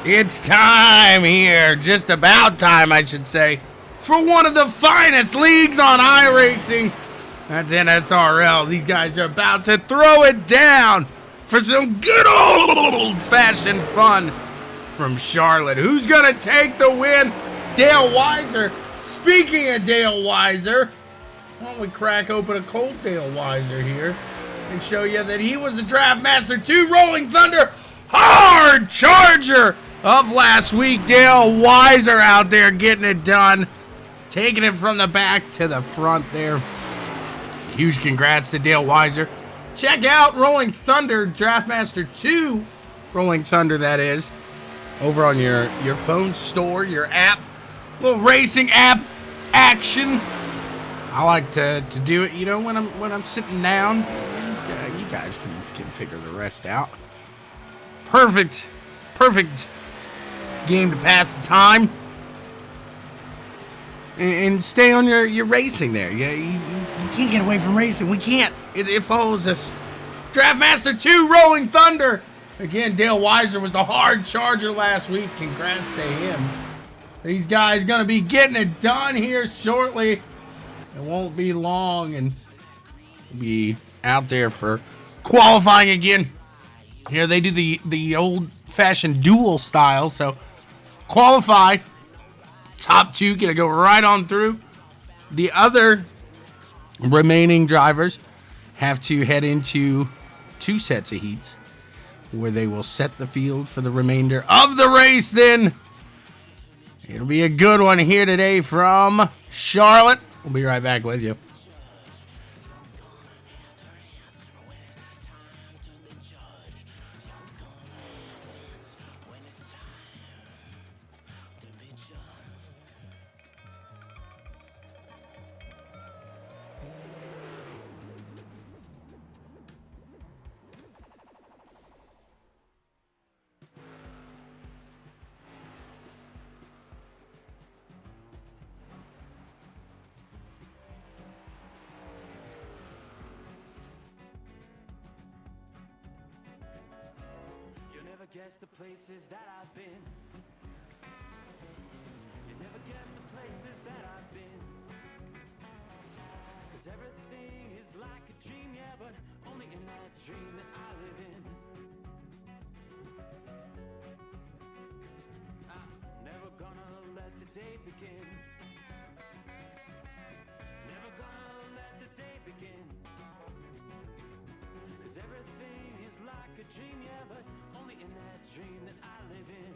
It's time here, just about time, I should say, for one of the finest leagues on iRacing. That's NSRL. These guys are about to throw it down for some good old-fashioned fun from Charlotte. Who's going to take the win? Dale Weiser. Speaking of Dale Weiser, why don't we crack open a cold Dale Weiser here and show you that he was the Draft Master 2 Rolling Thunder hard charger of last week. Dale Weiser out there getting it done, taking it from the back to the front there. Huge congrats to Dale Weiser. Check out Rolling Thunder, Draft Master 2 Rolling Thunder, that is, over on your phone store, your app. Little racing app action. I like to do it, you know, when I'm sitting down. You guys can figure the rest out. Perfect game to pass the time and stay on your racing there. You can't get away from racing. We can't. It follows us. Draft Master 2 Rolling Thunder. Again, Dale Weiser was the hard charger last week. Congrats to him. These guys going to be getting it done here shortly. It won't be long, and we'll be out there for qualifying again. Here they do the old-fashioned duel style, so qualify. Top two going to go right on through. The other remaining drivers have to head into two sets of heats where they will set the field for the remainder of the race. Then it'll be a good one here today from Charlotte. We'll be right back with you. Guess the places that I've been. You never guess the places that I've been. 'Cause everything is like a dream, yeah, but only in that dream that I live in. I'm never gonna let the day begin. Never gonna let the day begin. 'Cause everything is like a dream, yeah, but only in that dream that I live in.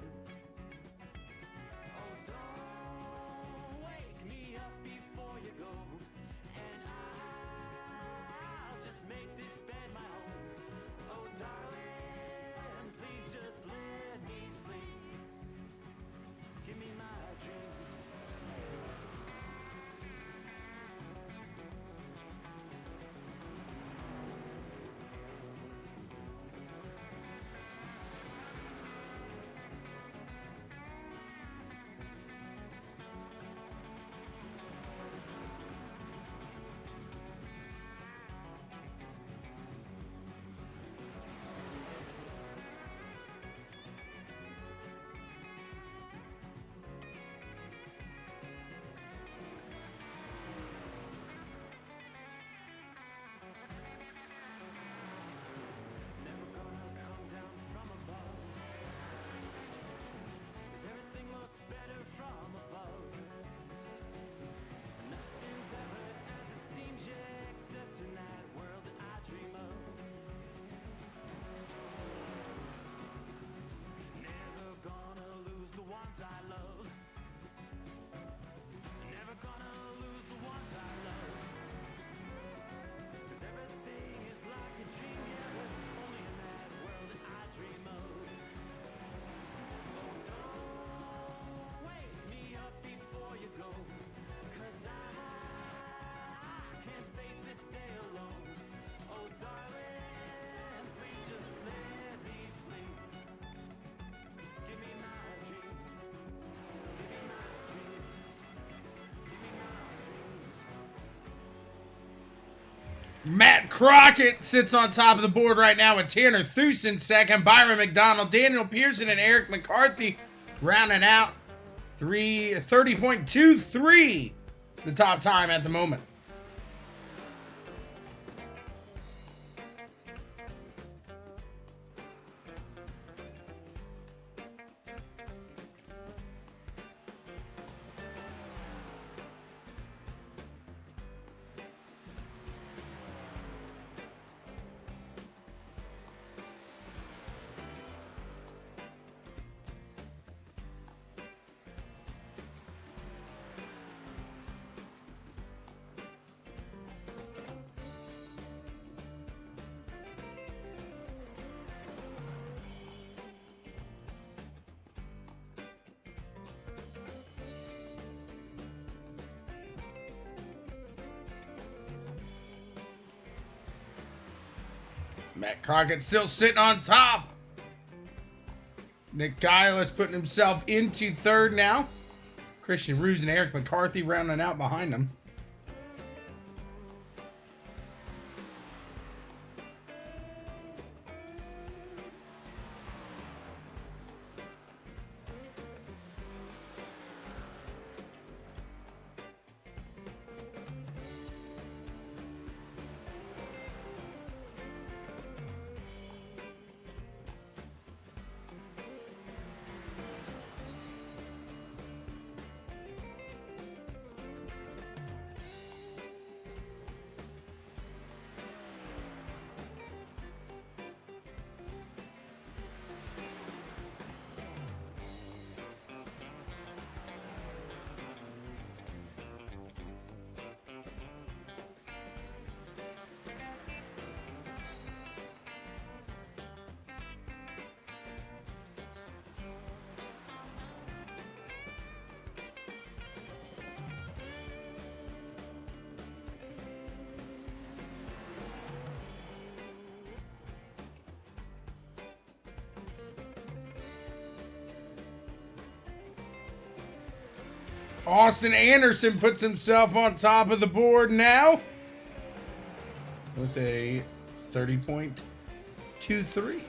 Matt Crockett sits on top of the board right now with Tanner Thusen second. Byron McDonald, Daniel Pearson, and Eric McCarthy rounding out 30.23, the top time at the moment. Matt Crockett still sitting on top. Nick Geilis putting himself into third now. Christian Ruse and Eric McCarthy rounding out behind him. Austin Anderson puts himself on top of the board now with a 30.23.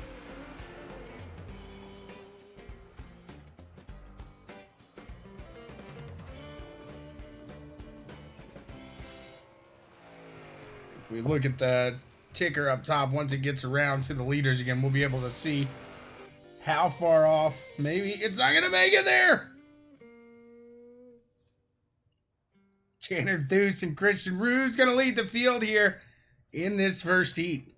If we look at the ticker up top, once it gets around to the leaders again, we'll be able to see how far off. Maybe it's not going to make it there. Tanner Deuce and Christian Ruse going to lead the field here in this first heat.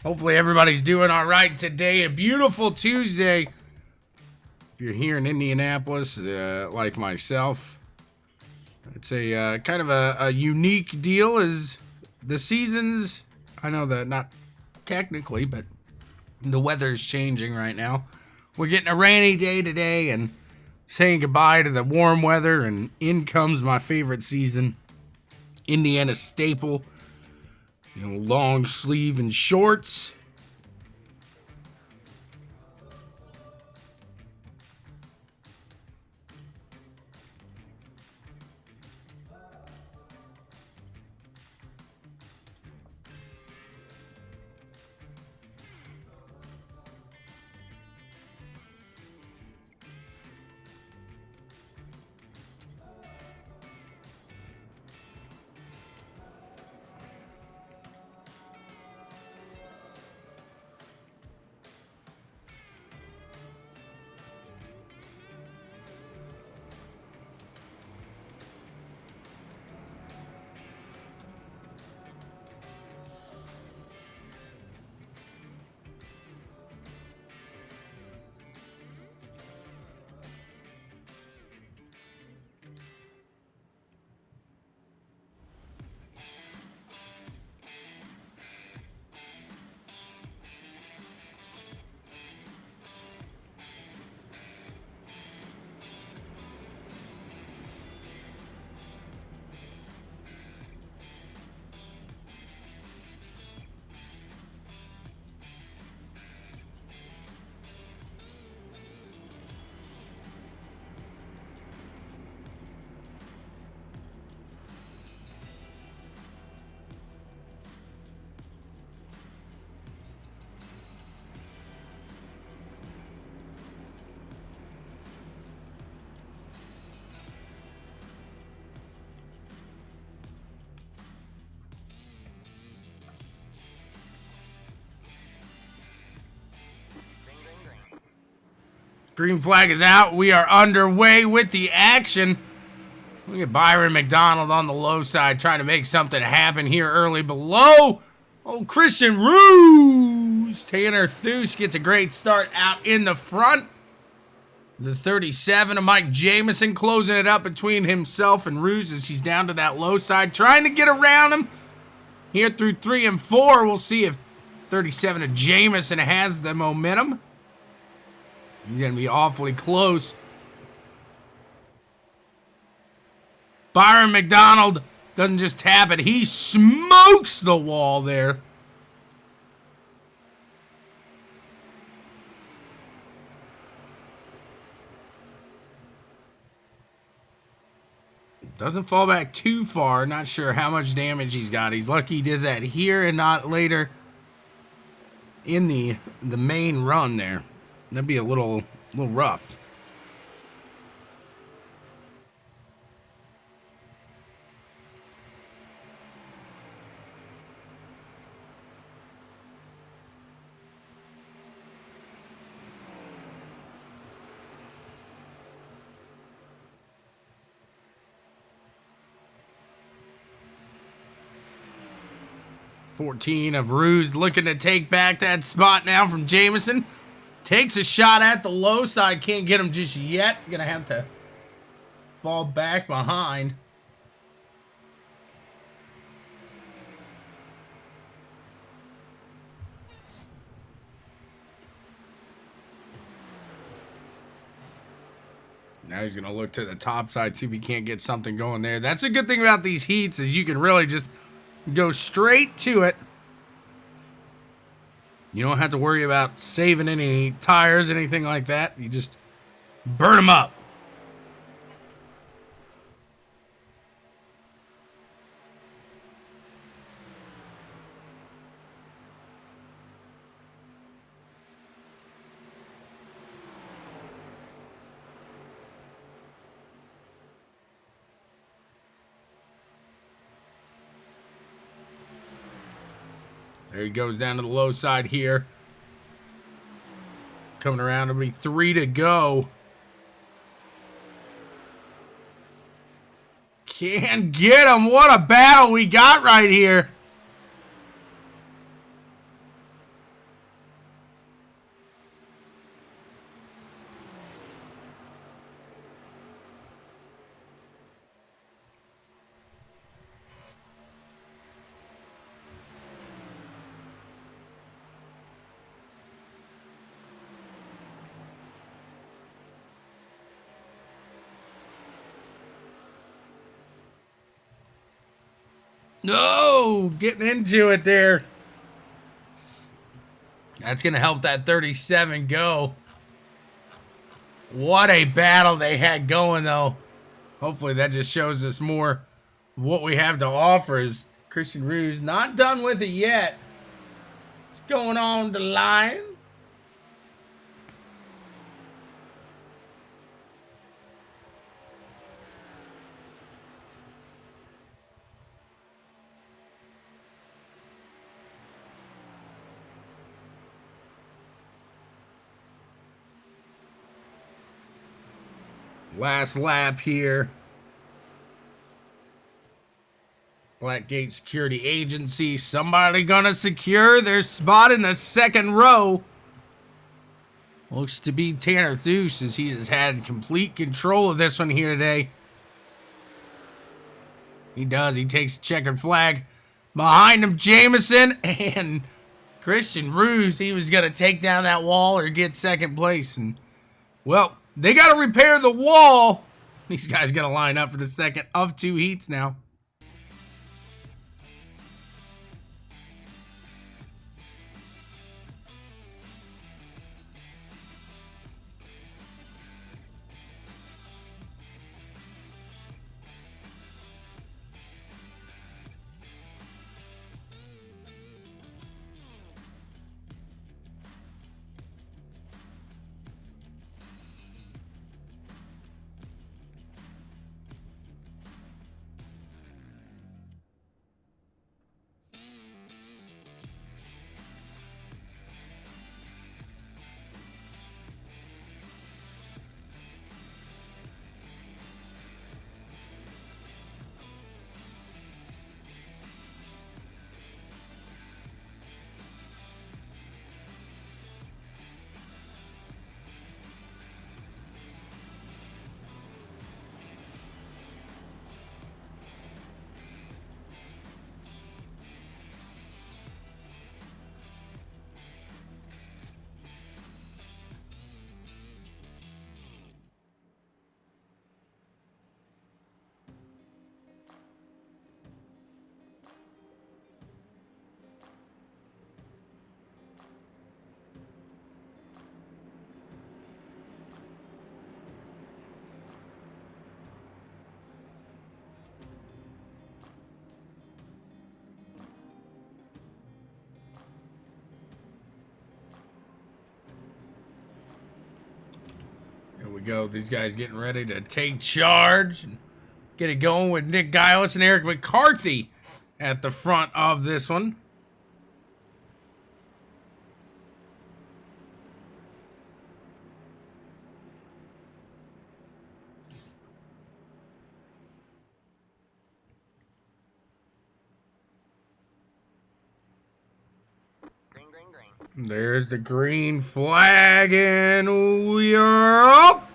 Hopefully everybody's doing all right today. A beautiful Tuesday. If you're here in Indianapolis, like myself, it's a kind of a unique deal as the seasons, I know that not technically, but the weather's changing right now. We're getting a rainy day today and saying goodbye to the warm weather, and in comes my favorite season, Indiana staple. You know, long sleeve and shorts. Green flag is out. We are underway with the action. Look at Byron McDonald on the low side trying to make something happen here early below. Oh, Christian Ruse. Tanner Thuce gets a great start out in the front. The 37 of Mike Jamison closing it up between himself and Ruse as he's down to that low side, trying to get around him. Here through 3 and 4, we'll see if 37 of Jamison has the momentum. He's going to be awfully close. Byron McDonald doesn't just tap it, he smokes the wall there. Doesn't fall back too far. Not sure how much damage he's got. He's lucky he did that here and not later in the main run there. That'd be a little rough. $14 of Ruse looking to take back that spot now from Jamison. Takes a shot at the low side. Can't get him just yet. Gonna have to fall back behind. Now he's gonna look to the top side, see if he can't get something going there. That's a good thing about these heats is you can really just go straight to it. You don't have to worry about saving any tires, anything like that. You just burn them up. There he goes down to the low side here. Coming around, it'll be 3 to go. Can't get him. What a battle we got right here. No, getting into it there. That's going to help that 37 go. What a battle they had going, though. Hopefully that just shows us more of what we have to offer. Is Christian Ruse not done with it yet. It's going on the line. Last lap here. Blackgate Security Agency. Somebody gonna secure their spot in the second row. Looks to be Tanner Thuce as he has had complete control of this one here today. He does. He takes a checkered flag. Behind him, Jamison and Christian Ruse. He was gonna take down that wall or get second place. And, well, they got to repair the wall. These guys got to line up for the second of 2 heats now. go. These guys getting ready to take charge and get it going with Nick Giles and Eric McCarthy at the front of this one. There's the green flag, and we are off.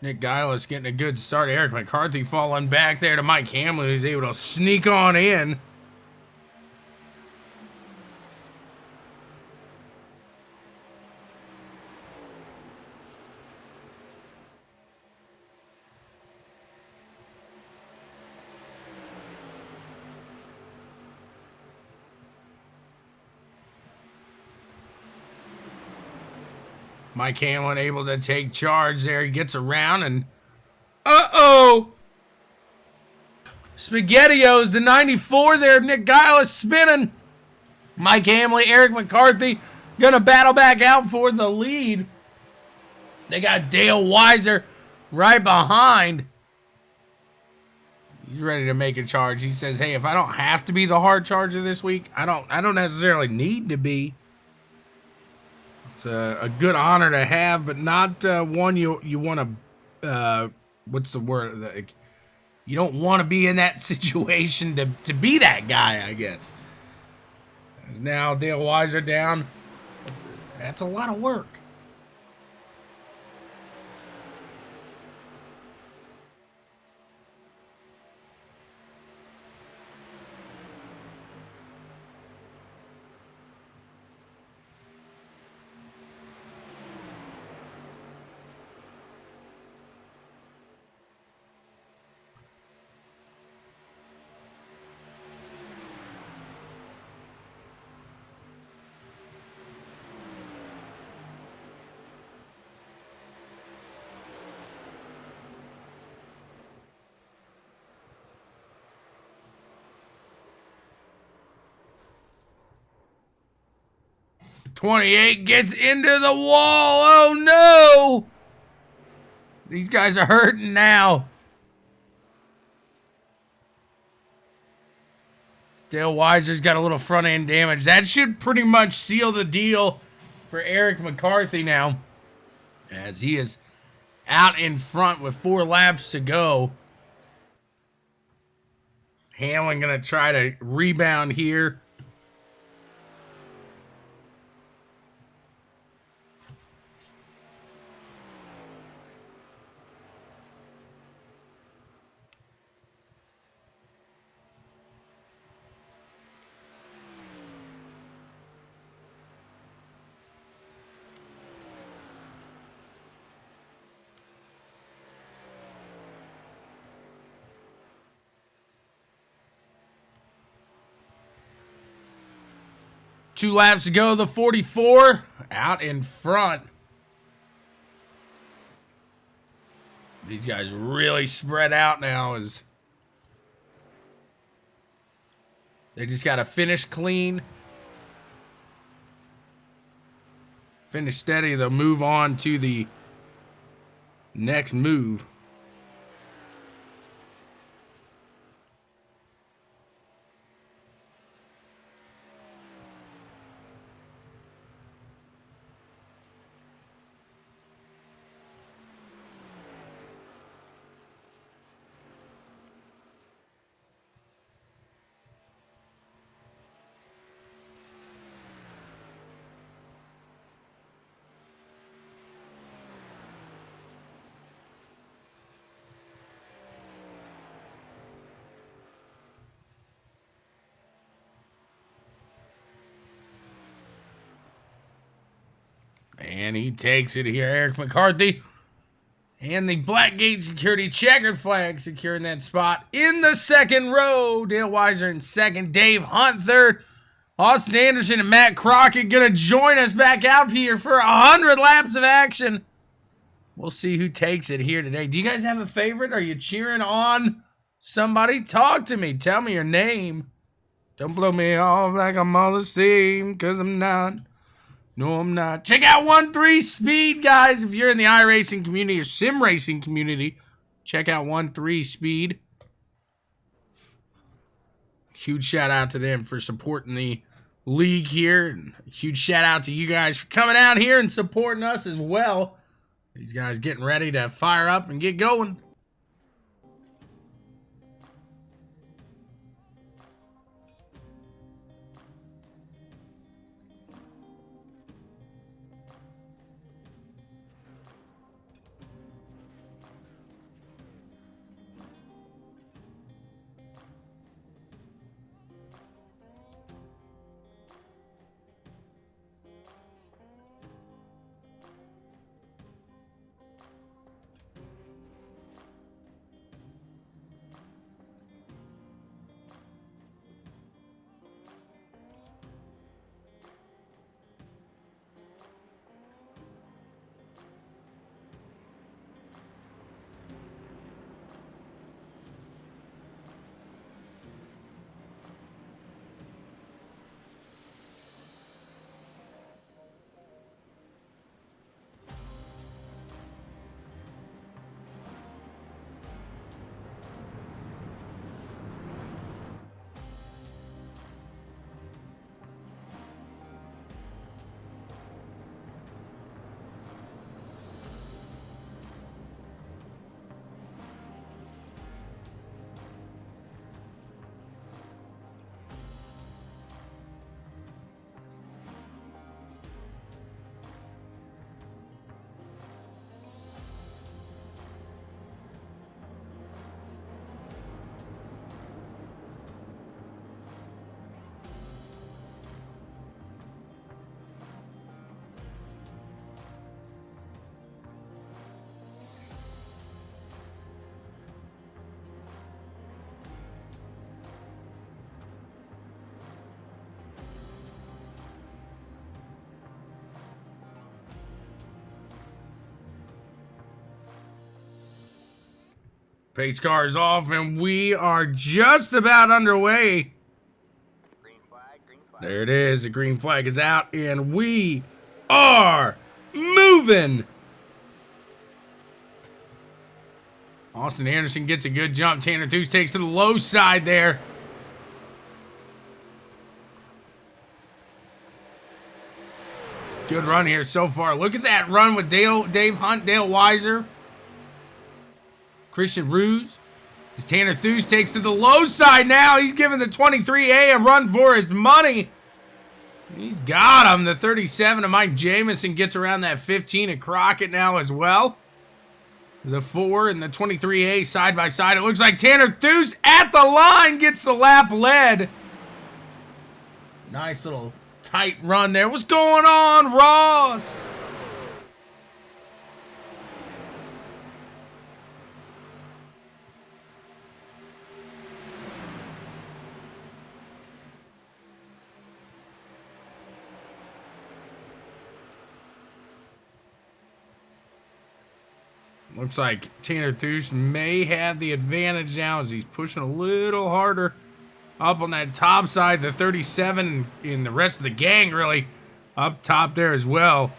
Nick Giles getting a good start. Eric McCarthy falling back there to Mike Hamlin, who's able to sneak on in. Mike Hamlin able to take charge there. He gets around and... Uh-oh! SpaghettiOs, the 94 there. Nick Giles spinning. Mike Hamlin, Eric McCarthy gonna battle back out for the lead. They got Dale Weiser right behind. He's ready to make a charge. He says, hey, if I don't have to be the hard charger this week, I don't necessarily need to be. It's a good honor to have, but not one you want to, what's the word? You don't want to be in that situation to be that guy, I guess. As now Dale Weiser down. That's a lot of work. .28 gets into the wall. Oh, no. These guys are hurting now. Dale Weiser's got a little front end damage. That should pretty much seal the deal for Eric McCarthy now, as he is out in front with 4 laps to go. Hamlin going to try to rebound here. Two laps to go, the 44 out in front. These guys really spread out now as they just got to finish clean. Finish steady, they'll move on to the next move. And he takes it here, Eric McCarthy. And the Blackgate Security checkered flag securing that spot in the second row. Dale Weiser in second, Dave Hunt third. Austin Anderson and Matt Crockett going to join us back out here for 100 laps of action. We'll see who takes it here today. Do you guys have a favorite? Are you cheering on somebody? Talk to me. Tell me your name. Don't blow me off like I'm all the same, because I'm not. No, I'm not. Check out ONE3 Speed, guys. If you're in the iRacing community or sim racing community, check out ONE3 Speed. Huge shout out to them for supporting the league here. And a huge shout out to you guys for coming out here and supporting us as well. These guys getting ready to fire up and get going. Pace car is off, and we are just about underway. Green flag, green flag. There it is. The green flag is out, and we are moving. Austin Anderson gets a good jump. Tanner Theus takes to the low side there. Good run here so far. Look at that run with Dave Hunt, Dale Weiser, Christian Ruse. As Tanner Theus takes to the low side now. He's giving the 23A a run for his money. He's got him. The 37 of Mike Jamison gets around that 15 of Crockett now as well. The 4 and the 23A side by side. It looks like Tanner Theus at the line gets the lap led. Nice little tight run there. What's going on, Ross? Looks like Tanner Theus may have the advantage now as he's pushing a little harder up on that top side. The 37 and the rest of the gang really up top there as well.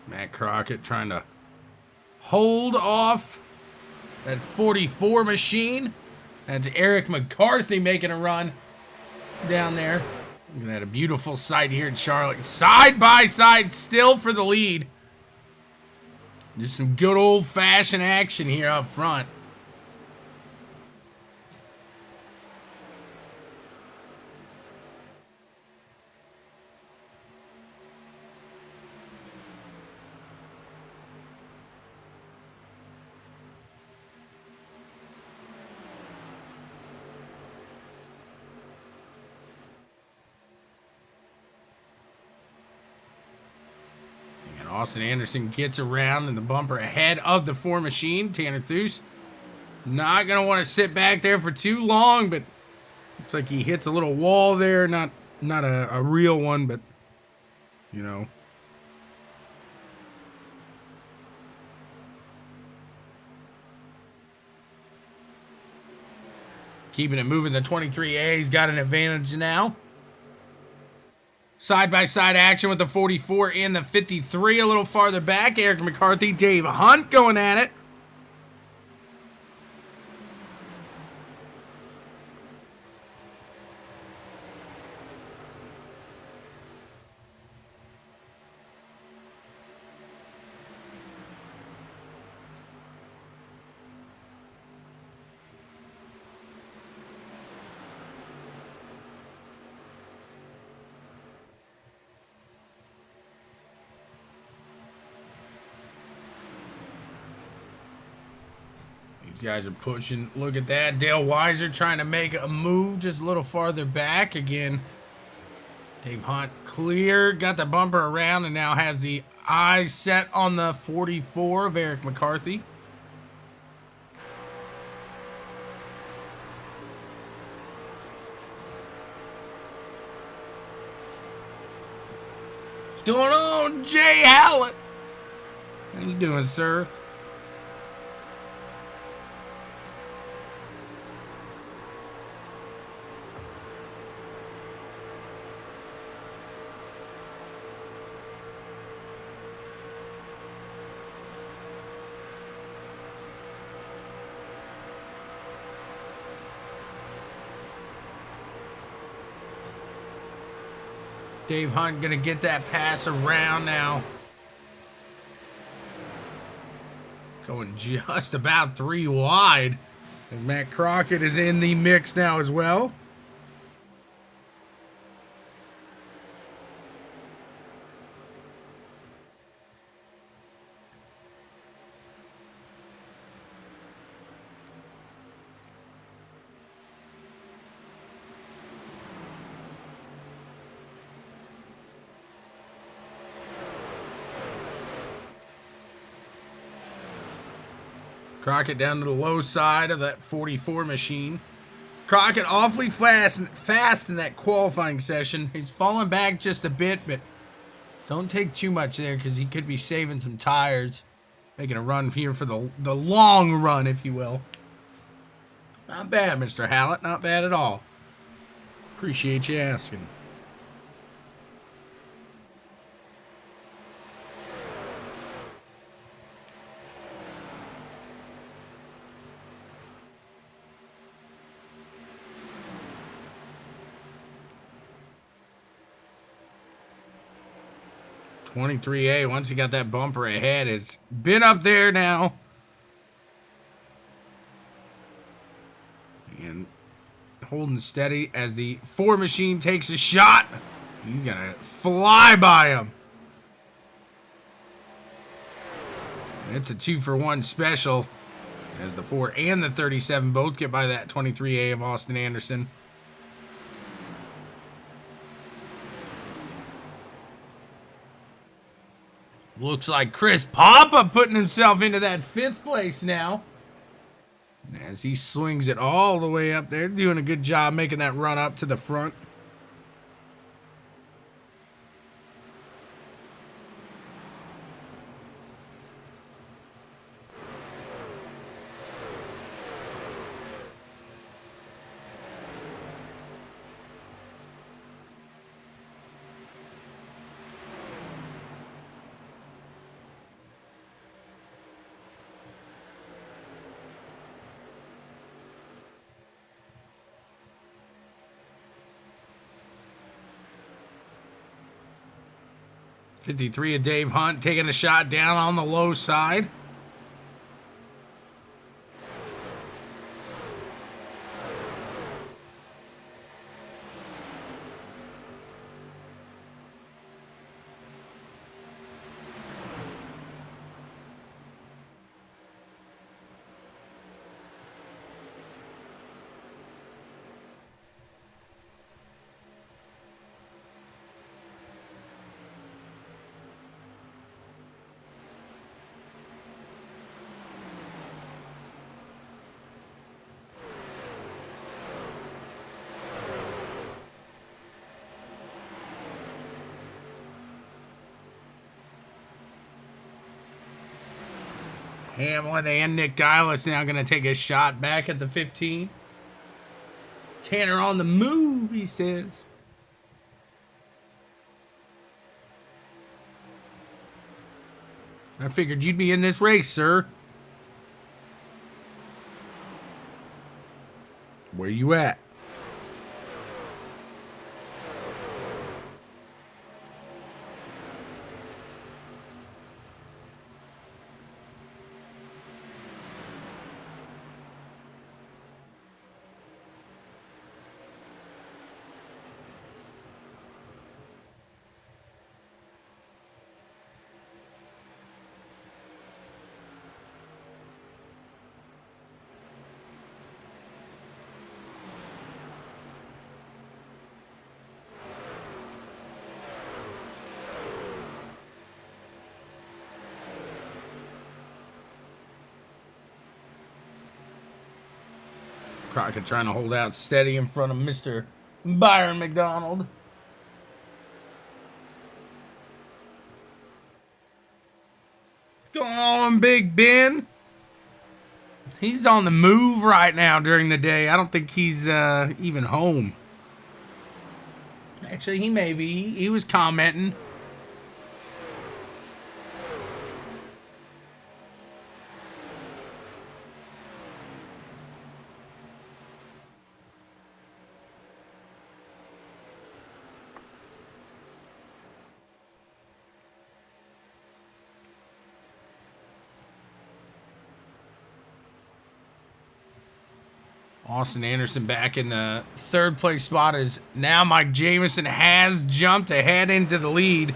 Matt Crockett trying to hold off that 44 machine. That's Eric McCarthy making a run down there. Look at that, a beautiful sight here in Charlotte. Side by side still for the lead. Just some good old-fashioned action here up front. Austin Anderson gets around in the bumper ahead of the 4 machine. Tanner Thues not going to want to sit back there for too long, but looks like he hits a little wall there. Not a real one, but, you know. Keeping it moving, the 23A's got an advantage now. Side-by-side action with the 44 and the 53 a little farther back. Eric McCarthy, Dave Hunt going at it. These guys are pushing. Look at that. Dale Weiser trying to make a move just a little farther back. Again, Dave Hunt clear. Got the bumper around and now has the eyes set on the 44 of Eric McCarthy. What's going on, Jay Hallett? How you doing, sir? Dave Hunt gonna get that pass around now. Going just about 3 wide as Matt Crockett is in the mix now as well. Crockett down to the low side of that 44 machine. Crockett awfully fast in that qualifying session. He's fallen back just a bit, but don't take too much there because he could be saving some tires. Making a run here for the long run, if you will. Not bad, Mr. Hallett. Not bad at all. Appreciate you asking. .23A, once he got that bumper ahead, has been up there now. And holding steady as the 4 machine takes a shot. He's going to fly by him. And it's a 2-for-1 special as the 4 and the 37 both get by that 23A of Austin Anderson. Looks like Chris Papa putting himself into that 5th place now. As he swings it all the way up there. Doing a good job making that run up to the front. .53 of Dave Hunt taking a shot down on the low side. Hamlin and Nick Dialis now going to take a shot back at the 15. Tanner on the move, he says. I figured you'd be in this race, sir. Where you at? Crockett trying to hold out steady in front of Mr. Byron McDonald. What's going on, Big Ben? He's on the move right now during the day. I don't think he's even home. Actually, he may be. He was commenting. Austin Anderson back in the third place spot as now Mike Jamison has jumped ahead into the lead.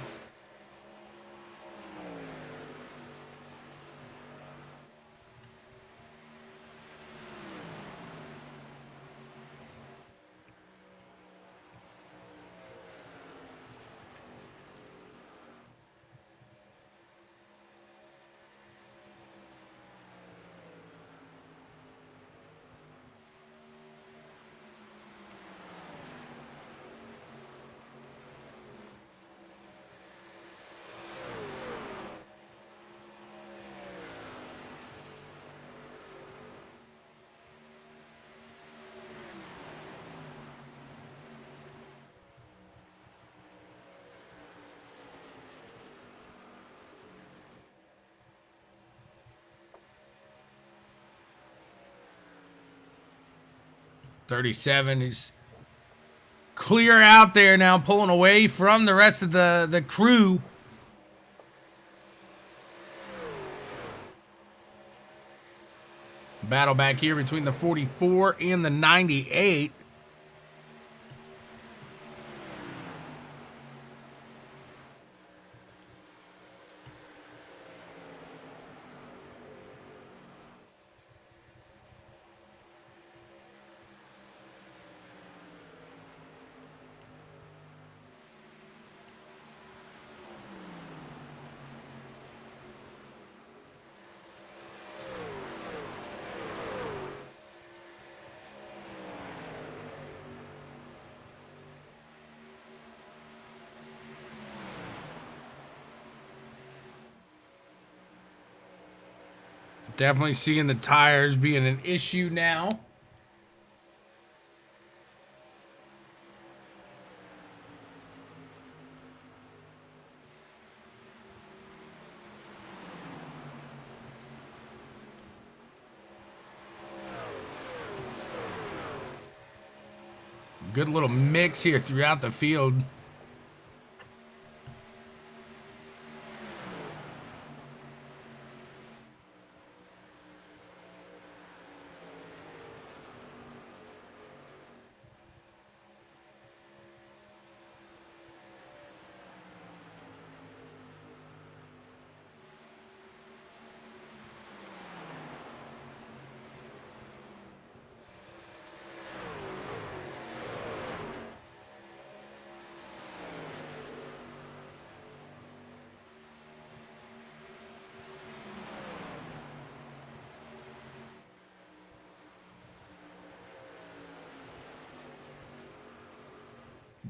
.37 is clear out there now, pulling away from the rest of the crew. Battle back here between the 44 and the 98. Definitely seeing the tires being an issue now. Good little mix here throughout the field.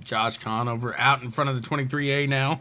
Josh Conover out in front of the 23A now.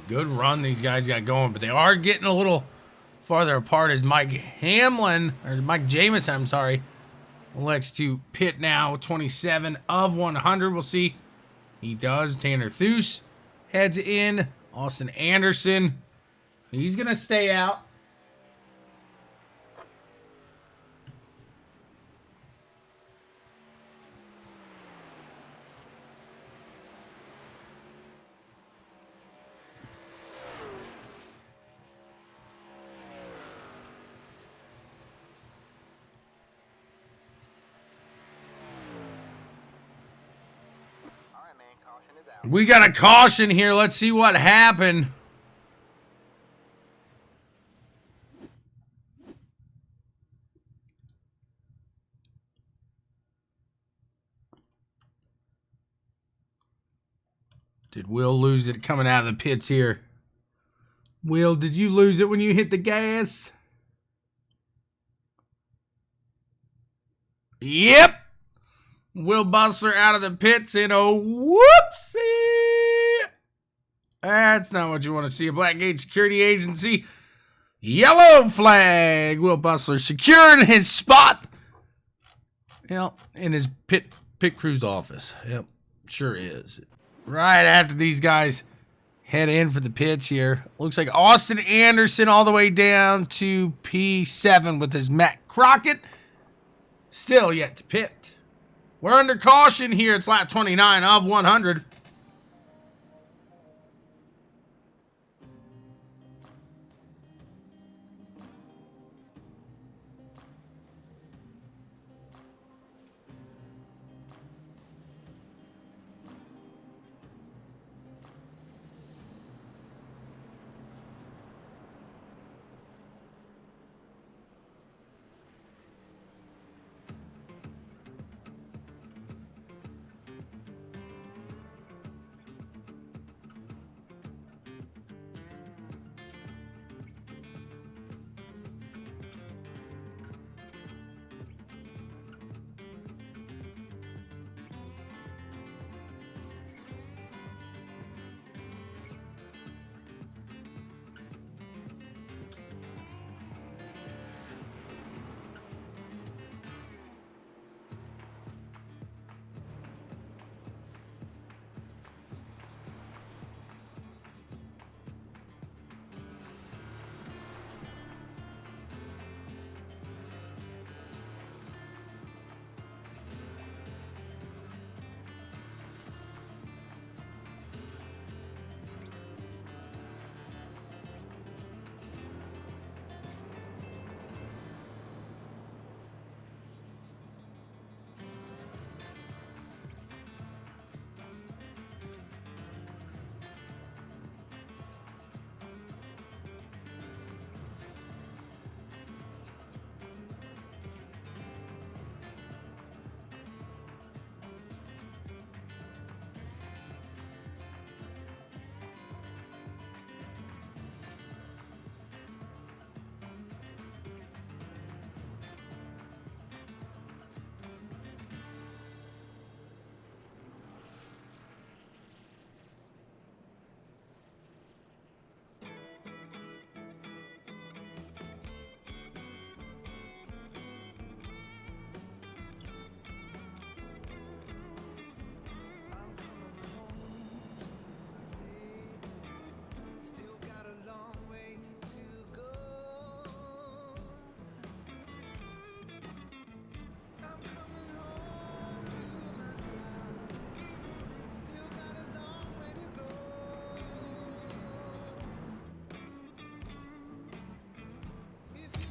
Good run these guys got going, but they are getting a little farther apart as Mike Jamison, I'm sorry, elects to pit now. 27 of 100. We'll see. He does. Tanner Thuse heads in. Austin Anderson, he's going to stay out. Alright, man. Caution is out. We got a caution here. Let's see what happened. Did Will lose it coming out of the pits here? Will, did you lose it when you hit the gas? Yep. Will Bustler out of the pits in a whoopsie. That's not what you want to see. A Blackgate Security Agency. Yellow flag. Will Bustler securing his spot. Yep, in his pit crew's office. Yep, sure is. Right after these guys head in for the pits here. Looks like Austin Anderson all the way down to P7 with his Matt Crockett. Still yet to pit. We're under caution here. It's lap 29 of 100.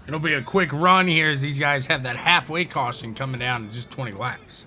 It'll be a quick run here as these guys have that halfway caution coming down in just 20 laps.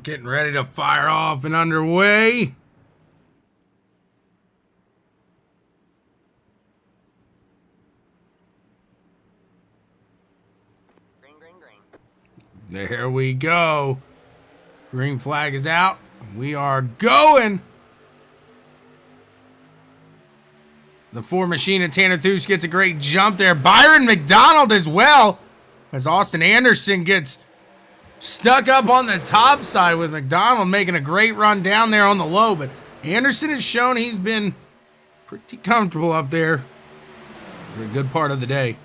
Getting ready to fire off and underway. Green, green, green. There we go. Green flag is out. We are going. The 4 machine and Tanner Thues gets a great jump there. Byron McDonald as well, as Austin Anderson gets stuck up on the top side with McDonald making a great run down there on the low. But Anderson has shown he's been pretty comfortable up there for a good part of the day.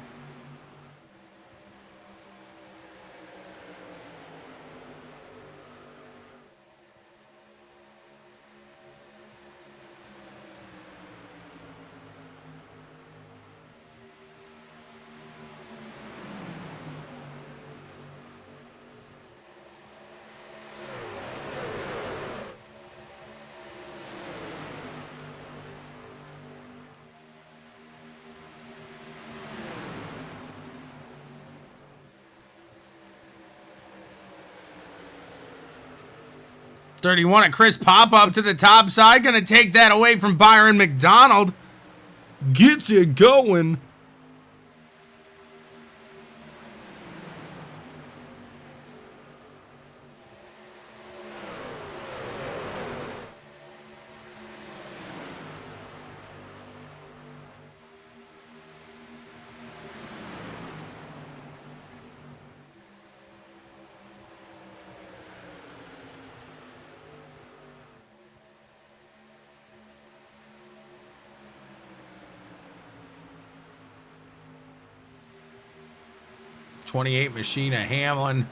.31 at Chris Pop up to the top side. Going to take that away from Byron McDonald. Gets it going. .28 Machina Hamlin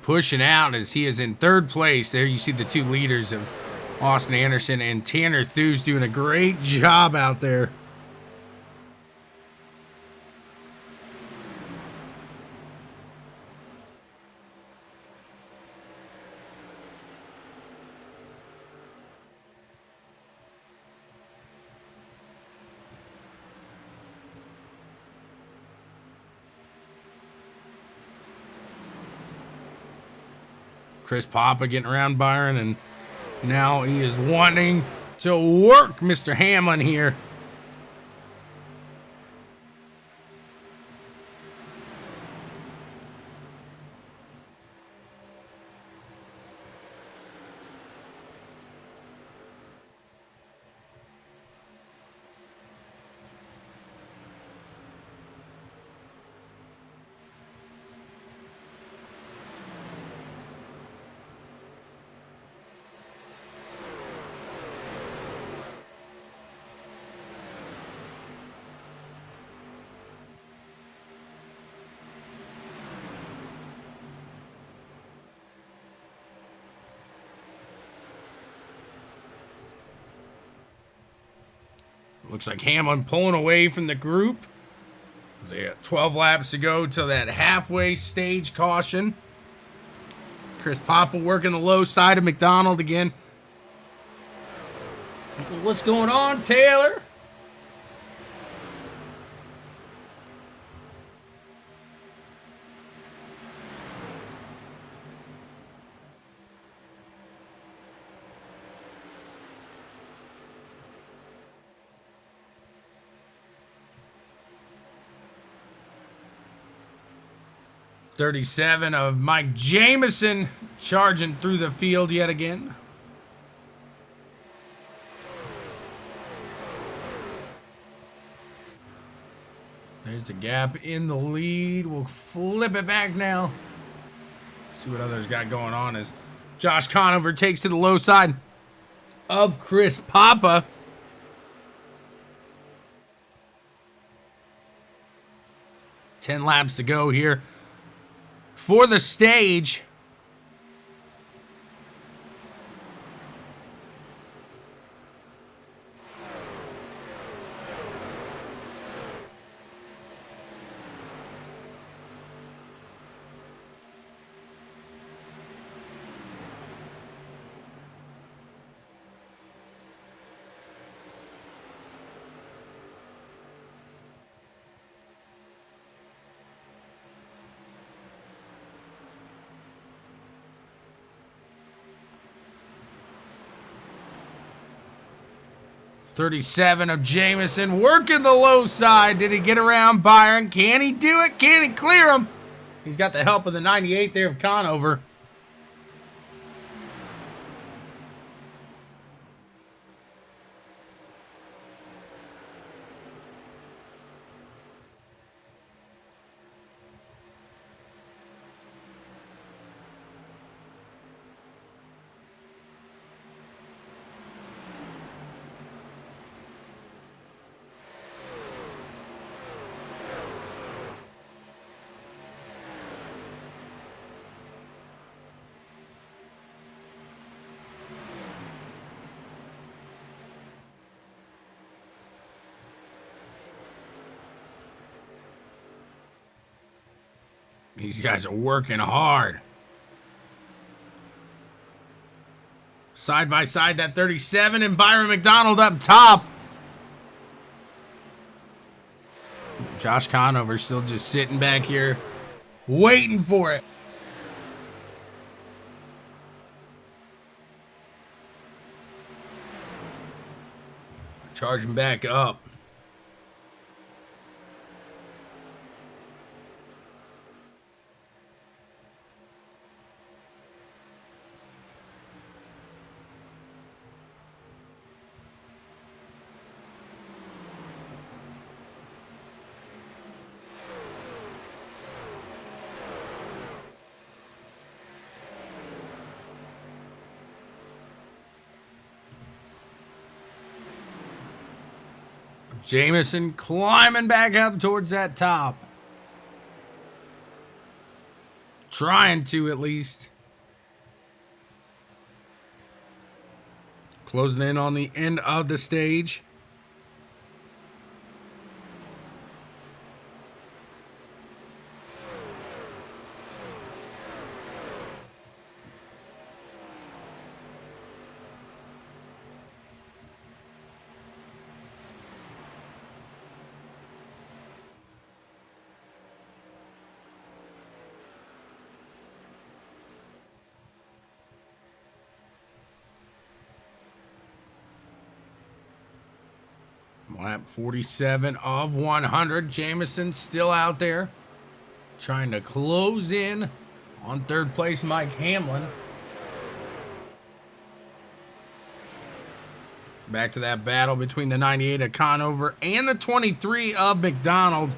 pushing out as he is in 3rd place. There you see the 2 leaders of Austin Anderson and Tanner Thues doing a great job out there. Chris Papa getting around Byron, and now he is wanting to work Mr. Hamlin here. Looks like Hamlin pulling away from the group. They got 12 laps to go till that halfway stage caution. Chris Papa working the low side of McDonald again. What's going on, Taylor? .37 of Mike Jamison charging through the field yet again. There's the gap in the lead. We'll flip it back now. See what others got going on as Josh Conover takes to the low side of Chris Papa. Ten laps to go here for the stage. 37 of Jamison working the low side. Did he get around Byron? Can he do it? Can he clear him? He's got the help of the 98 there of Conover. These guys are working hard. Side by side, that 37 and Byron McDonald up top. Josh Conover still just sitting back here, waiting for it. Charging back up. Jamison climbing back up towards that top. Trying to, at least. Closing in on the end of the stage. Lap 47 of 100. Jamison still out there trying to close in on third place, Mike Hamlin. Back to that battle between the 98 of Conover and the 23 of McDonald.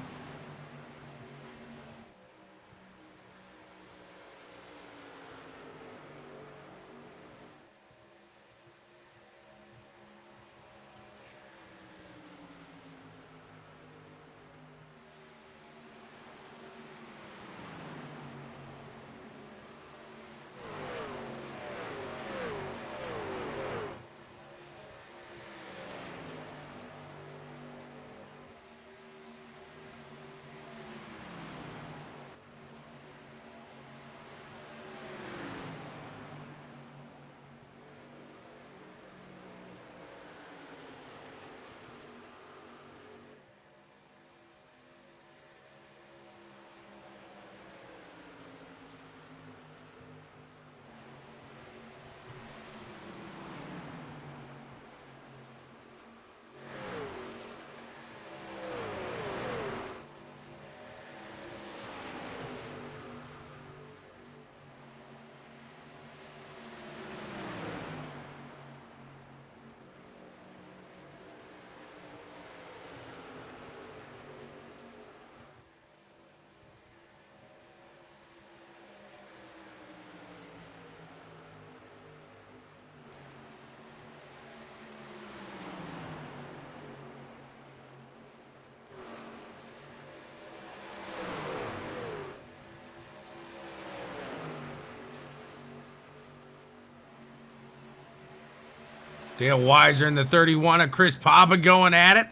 Dale Weiser in the 31 of Chris Papa going at it.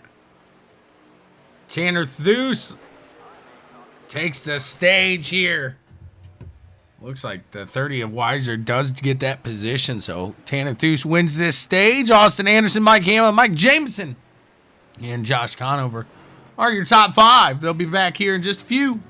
Tanner Theus takes the stage here. Looks like the 30 of Weiser does get that position. So Tanner Theus wins this stage. Austin Anderson, Mike Hamlin, Mike Jameson, and Josh Conover are your top five. They'll be back here in just a few.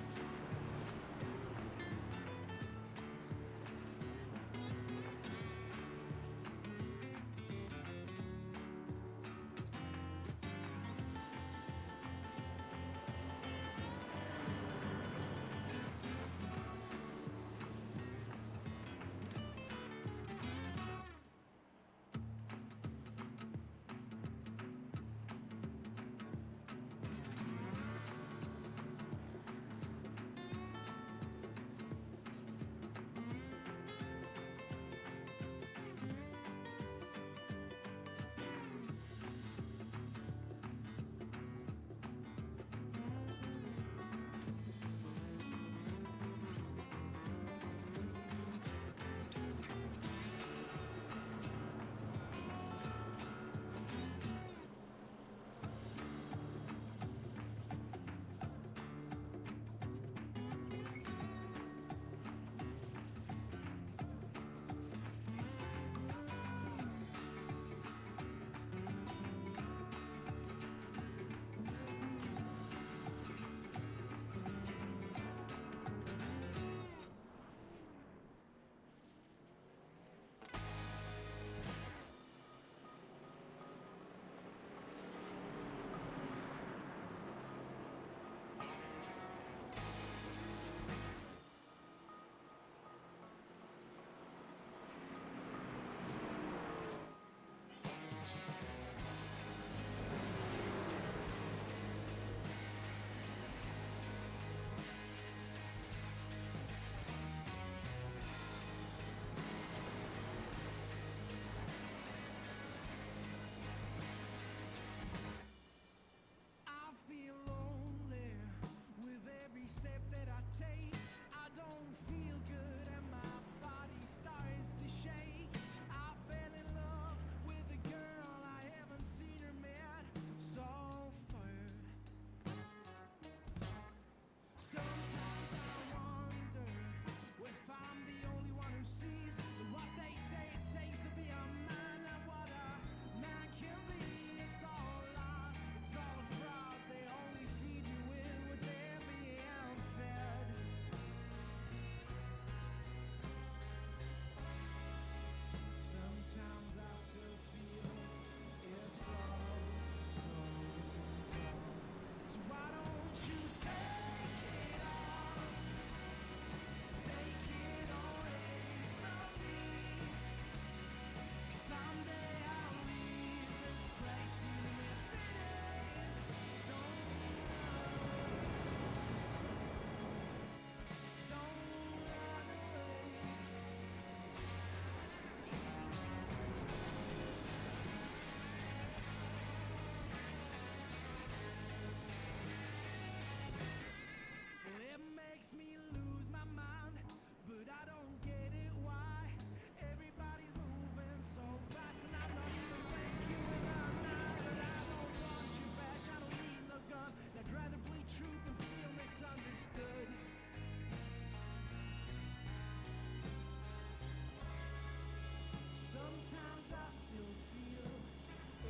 Sometimes I still feel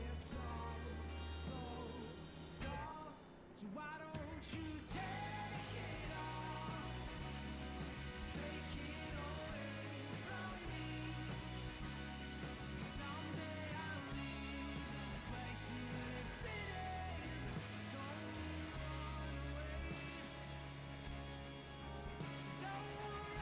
it's all so dull. So why don't you take it all? Take it away from me. Someday I'll leave this place in this city. Don't run away. Don't run away.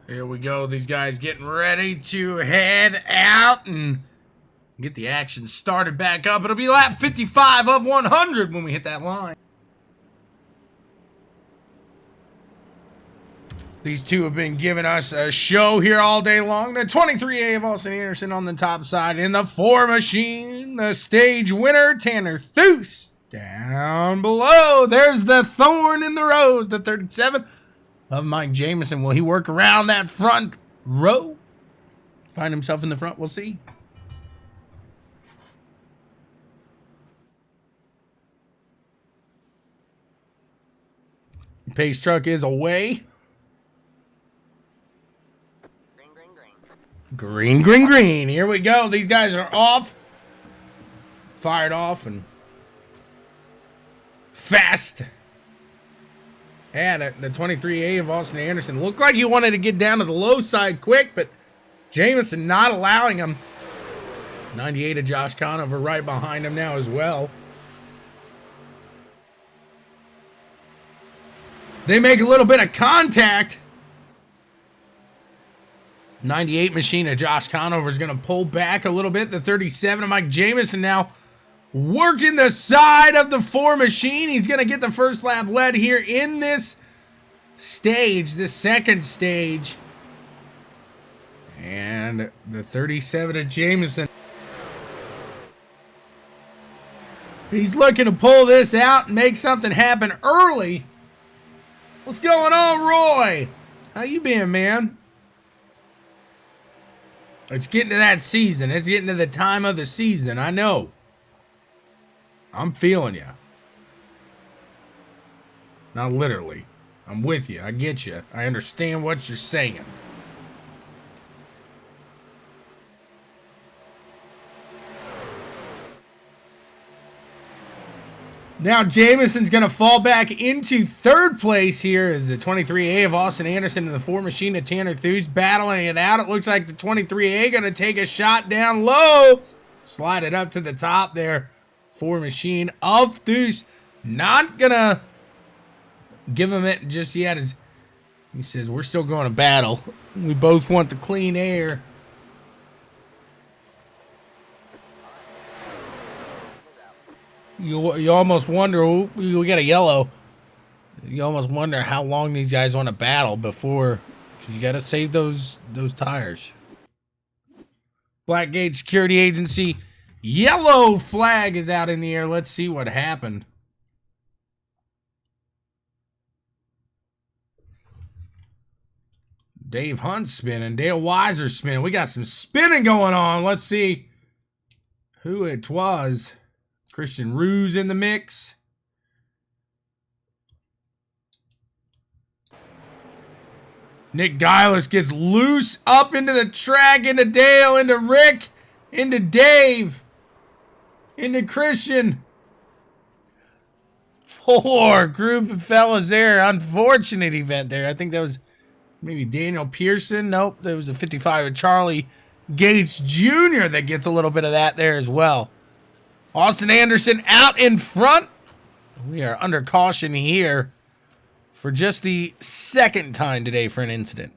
Here we go. These guys getting ready to head out and get the action started back up. It'll be lap 55 of 100 when we hit that line. These two have been giving us a show here all day long. The 23A of Austin Anderson on the top side. In the 4 machine, the stage winner, Tanner Thues. Down below, there's the thorn in the rose, the 37 of Mike Jamison. Will he work around that front row? Find himself in the front? We'll see. Pace truck is away. Green, green, green. Green, green, green. Here we go. These guys are off. Fired off and fast. Yeah, the 23A of Austin Anderson looked like he wanted to get down to the low side quick, but Jamison not allowing him. 98 of Josh Conover right behind him now as well. They make a little bit of contact. 98 machine of Josh Conover is going to pull back a little bit. The 37 of Mike Jamison now working the side of the 4 machine. He's going to get the first lap led here in this stage, this second stage. And the 37 of Jamison. He's looking to pull this out and make something happen early. What's going on, Roy? How you been, man? It's getting to that season. It's getting to the time of the season. I know. I'm feeling you. Not literally. I'm with you. I get you. I understand what you're saying. Now Jamison's going to fall back into third place here as the 23A of Austin Anderson and the 4 machine of Tanner Thues battling it out. It looks like the 23A going to take a shot down low. Slide it up to the top there. 4 machine of Thues. Not going to give him it just yet. As he says, we're still going to battle. We both want the clean air. You almost wonder, we got a yellow. You almost wonder how long these guys want to battle before, because you got to save those tires. Blackgate Security Agency, yellow flag is out in the air. Let's see what happened. Dave Hunt spinning, Dale Weiser spinning. We got some spinning going on. Let's see who it was. Christian Ruse in the mix. Nick Giles gets loose up into the track, into Dale, into Rick, into Dave, into Christian. 4 group of fellas there. Unfortunate event there. I think that was maybe Daniel Pearson. Nope, there was a 55 of Charlie Gates Jr. that gets a little bit of that there as well. Austin Anderson out in front. We are under caution here for just the second time today for an incident.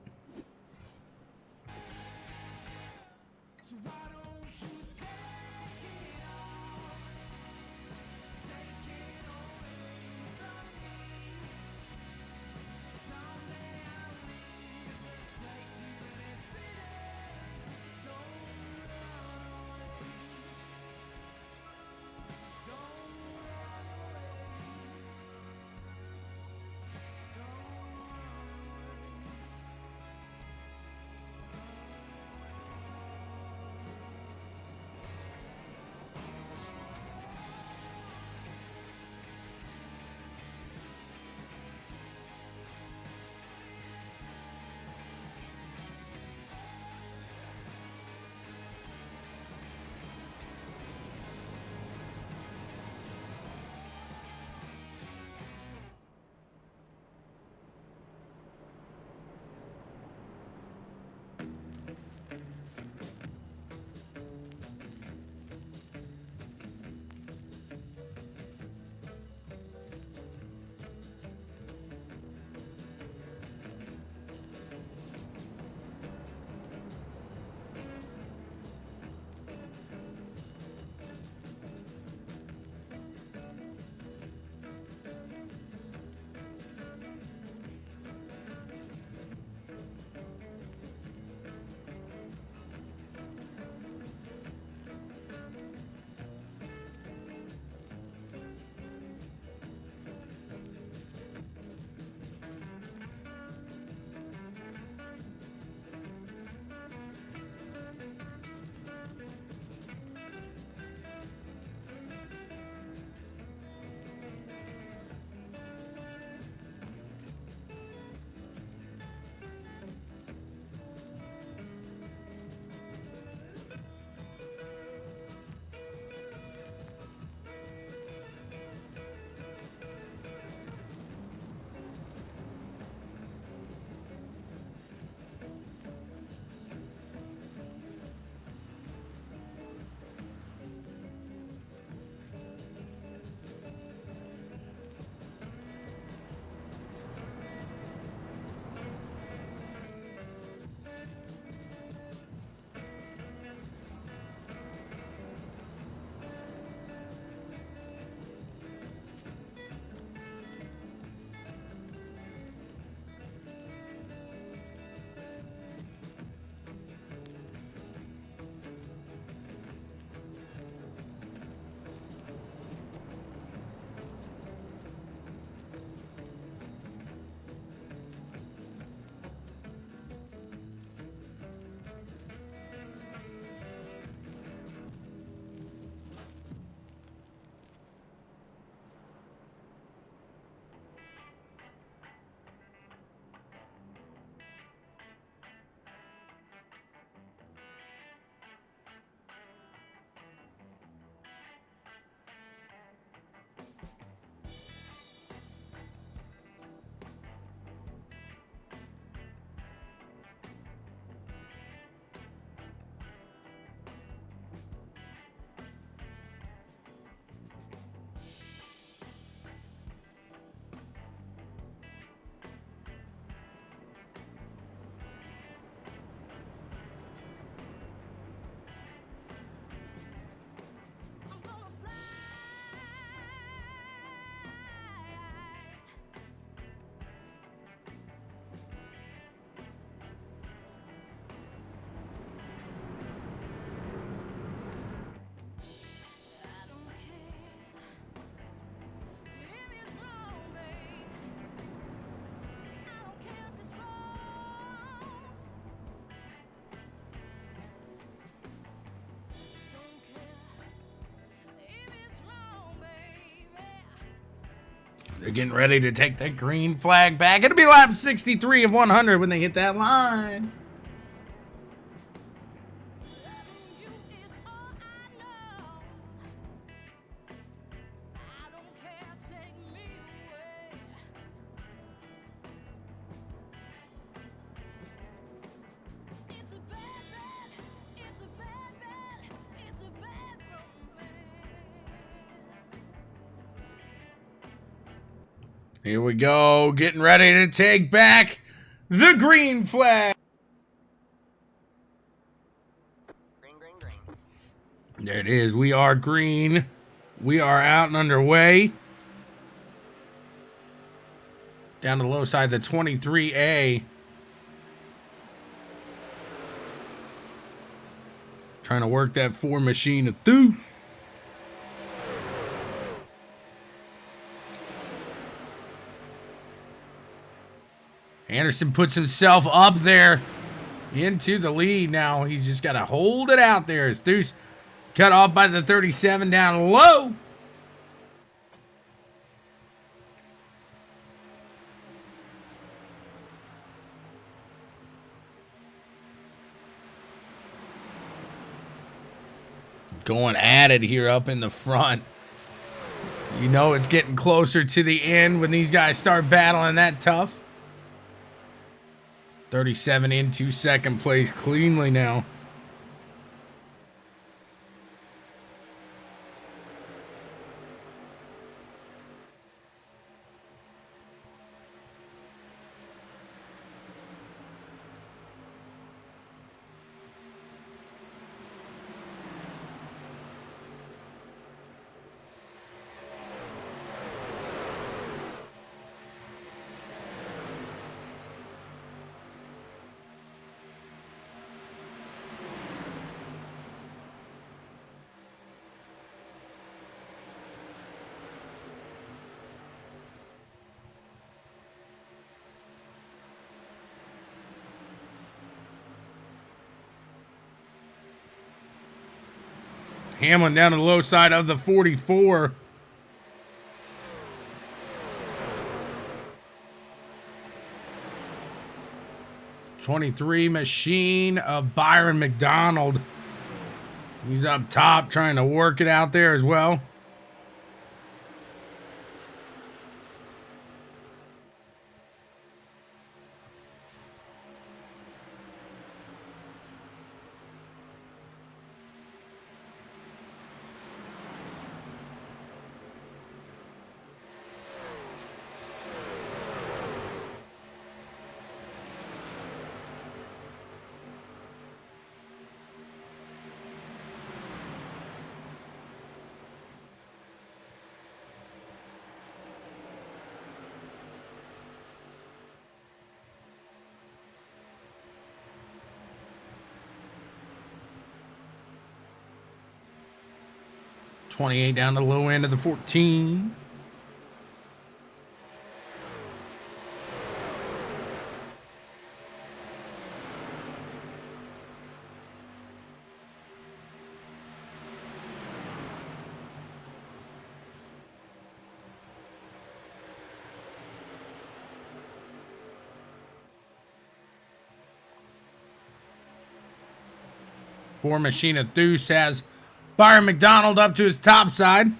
They're getting ready to take the green flag back. It'll be lap 63 of 100 when they hit that line. Loving you is all I know. I don't care, take me away. It's a bad, bad, it's a bad, bad, it's a bad romance. Here we go, getting ready to take back the green flag. Green, green, green. There it is. We are green. We are out and underway. Down the low side, the 23A. Trying to work that 4 machine through. Anderson puts himself up there into the lead now. He's just got to hold it out there. As Deuce cut off by the 37 down low. Going at it here up in the front. You know it's getting closer to the end when these guys start battling that tough. 37 into second place cleanly now. Hamlin down to the low side of the 44. '23 machine of Byron McDonald. He's up top trying to work it out there as well. '28 down to the low end of the 14. Four machine of Deuce has Byron McDonald up to his top side.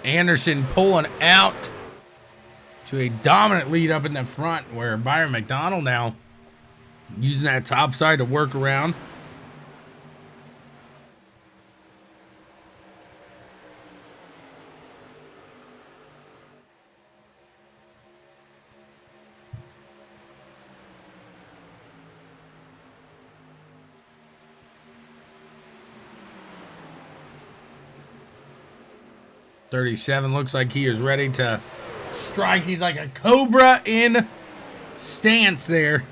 Anderson pulling out to a dominant lead up in the front, where Byron McDonald now using that top side to work around. 37 looks like he is ready to strike. He's like a cobra in stance there.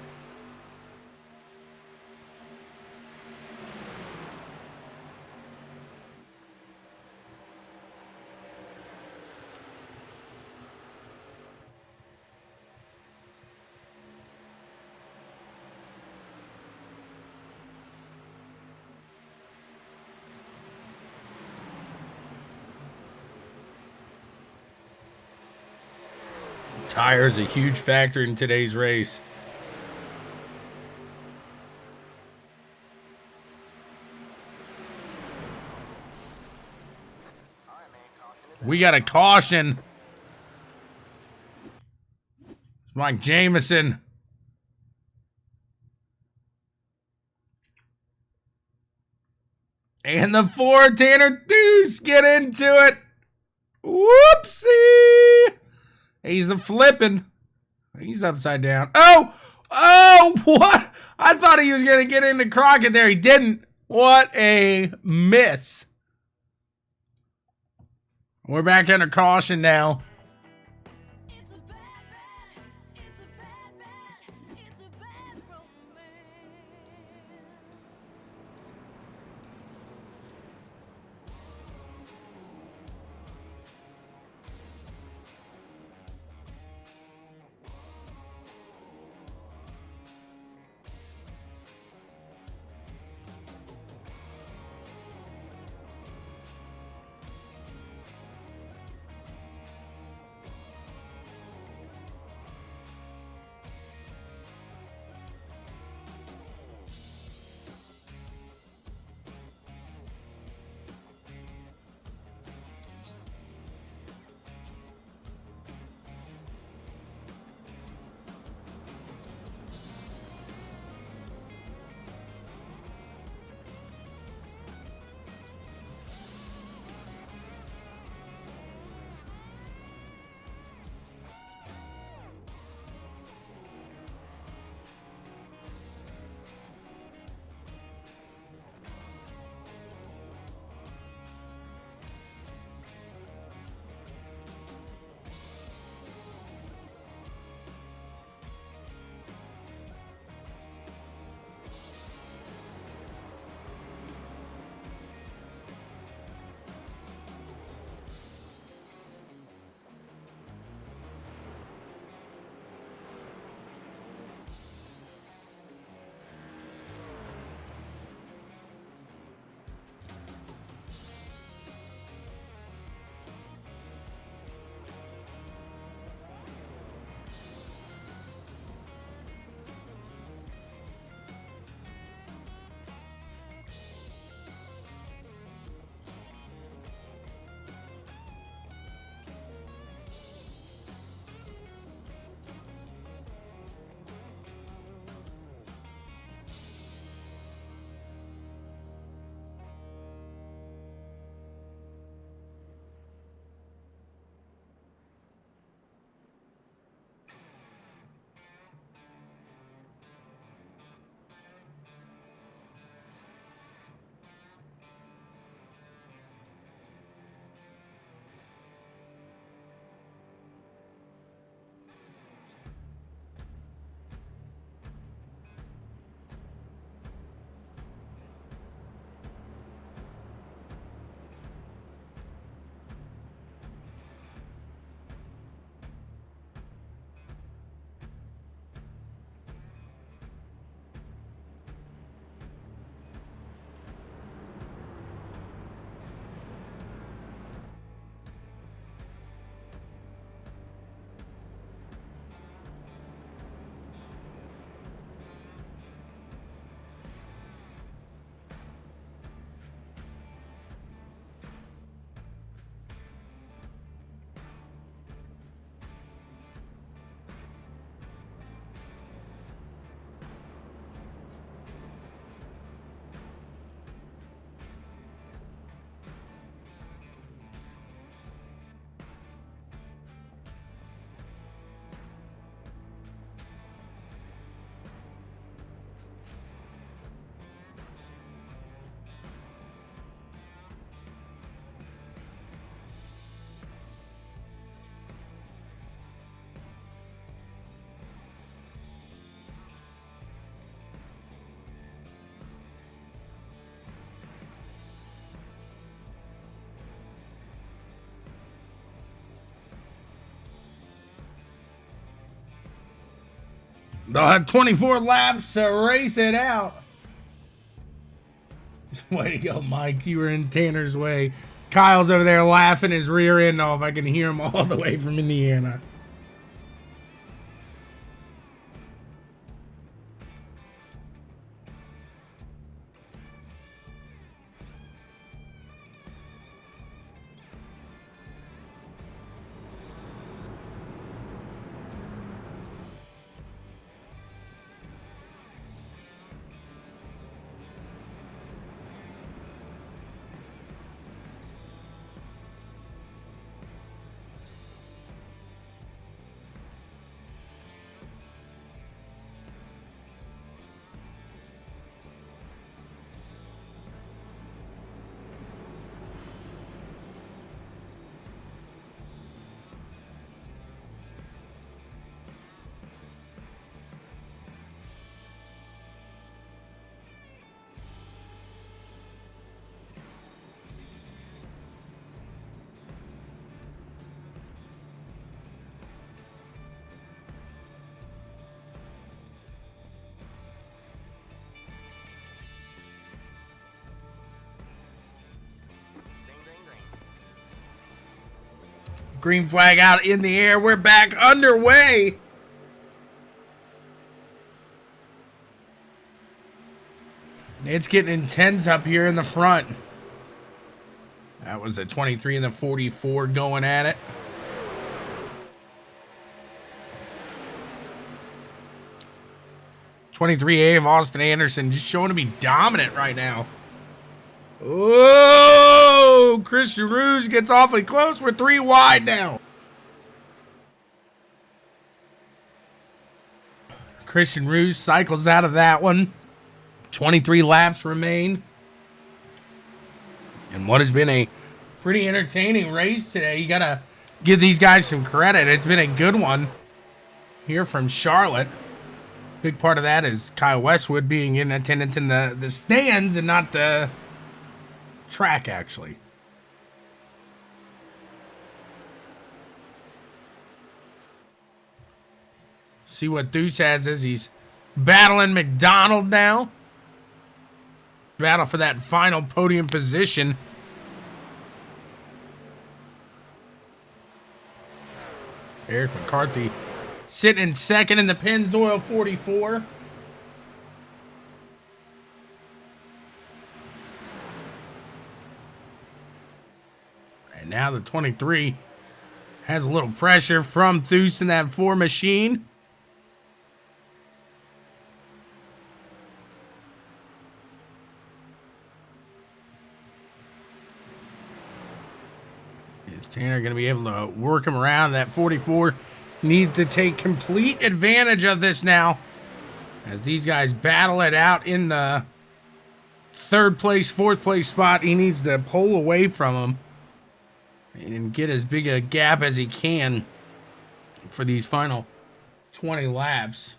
Tires a huge factor in today's race. We got a caution. It's Mike Jamison. And the 4 Tanner Deuce get into it. Whoopsie. He's a flipping. He's upside down. Oh! Oh! What? I thought he was going to get into Crockett there. He didn't. What a miss. We're back under caution now. It's a bad, bad, it's a bad, bad, it's a bad romance. They'll have 24 laps to race it out. Way to go, Mike. You were in Tanner's way. Kyle's over there laughing his rear end off. I can hear him all the way from Indiana. Green flag out in the air. We're back underway. It's getting intense up here in the front. That was the 23 and the 44 going at it. "23A" of Austin Anderson just showing to be dominant right now. Oh, Christian Ruse gets awfully close. We're 3 wide now. Christian Ruse cycles out of that one. 23 laps remain. And what has been a pretty entertaining race today. You got to give these guys some credit. It's been a good one here from Charlotte. Big part of that is Kyle Westwood being in attendance in the stands and not the track, actually. See what Deuce has as he's battling McDonald now. Battle for that final podium position. Eric McCarthy sitting in second in the Pennzoil 44. And now the 23 has a little pressure from Deuce in that 4 machine. Is Tanner going to be able to work him around? That 44 needs to take complete advantage of this now, as these guys battle it out in the 3rd place, 4th place spot. He needs to pull away from him and get as big a gap as he can for these final 20 laps.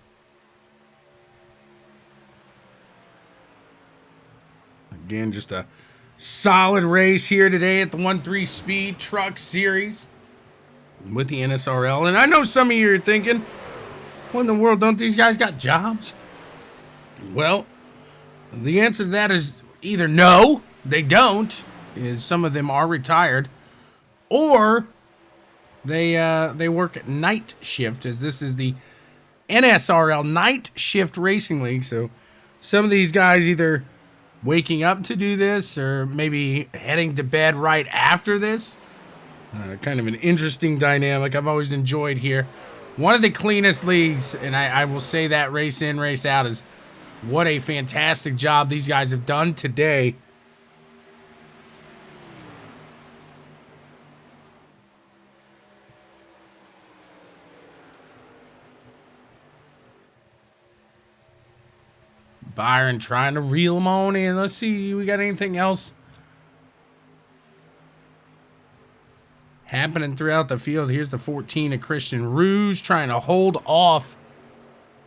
Again, just a solid race here today at the 1-3 Speed Truck Series with the NSRL. And I know some of you are thinking, what in the world, don't these guys got jobs? Well, the answer to that is either no, they don't, is some of them are retired, or they work at night shift, as this is the NSRL Night Shift Racing League. So some of these guys either waking up to do this or maybe heading to bed right after this. Kind of an interesting dynamic I've always enjoyed here. One of the cleanest leagues, and I will say that race in, race out, is what a fantastic job these guys have done today. Byron trying to reel him on in. Let's see, we got anything else happening throughout the field. Here's the 14 of Christian Ruse trying to hold off.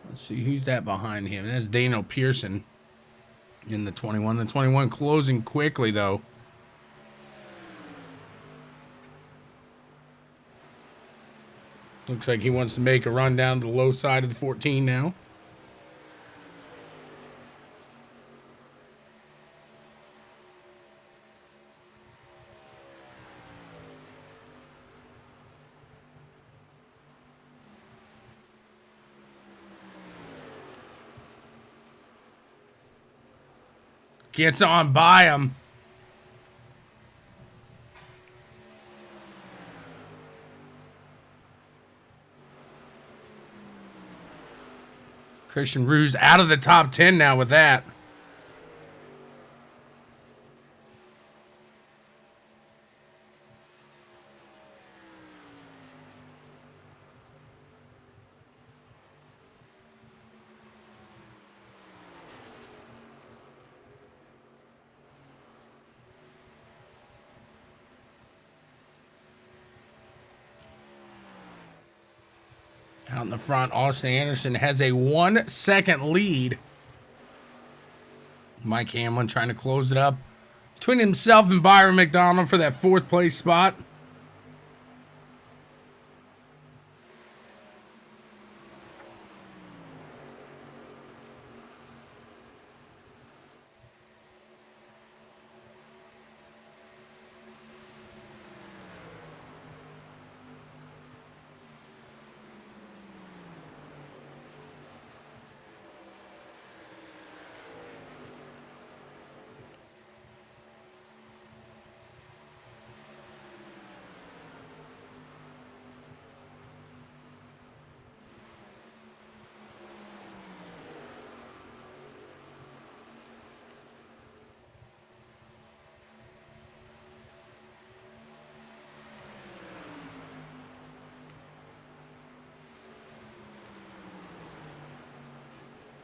Let's see, who's that behind him? That's Daniel Pearson in the 21. The 21 closing quickly, though. Looks like he wants to make a run down to the low side of the 14 now. Gets on BAUM. Christian Ruse out of the top 10 now with that. Out in the front, Austin Anderson has a 1 second lead. Mike Hamlin trying to close it up between himself and Byron McDonald for that 4th place spot.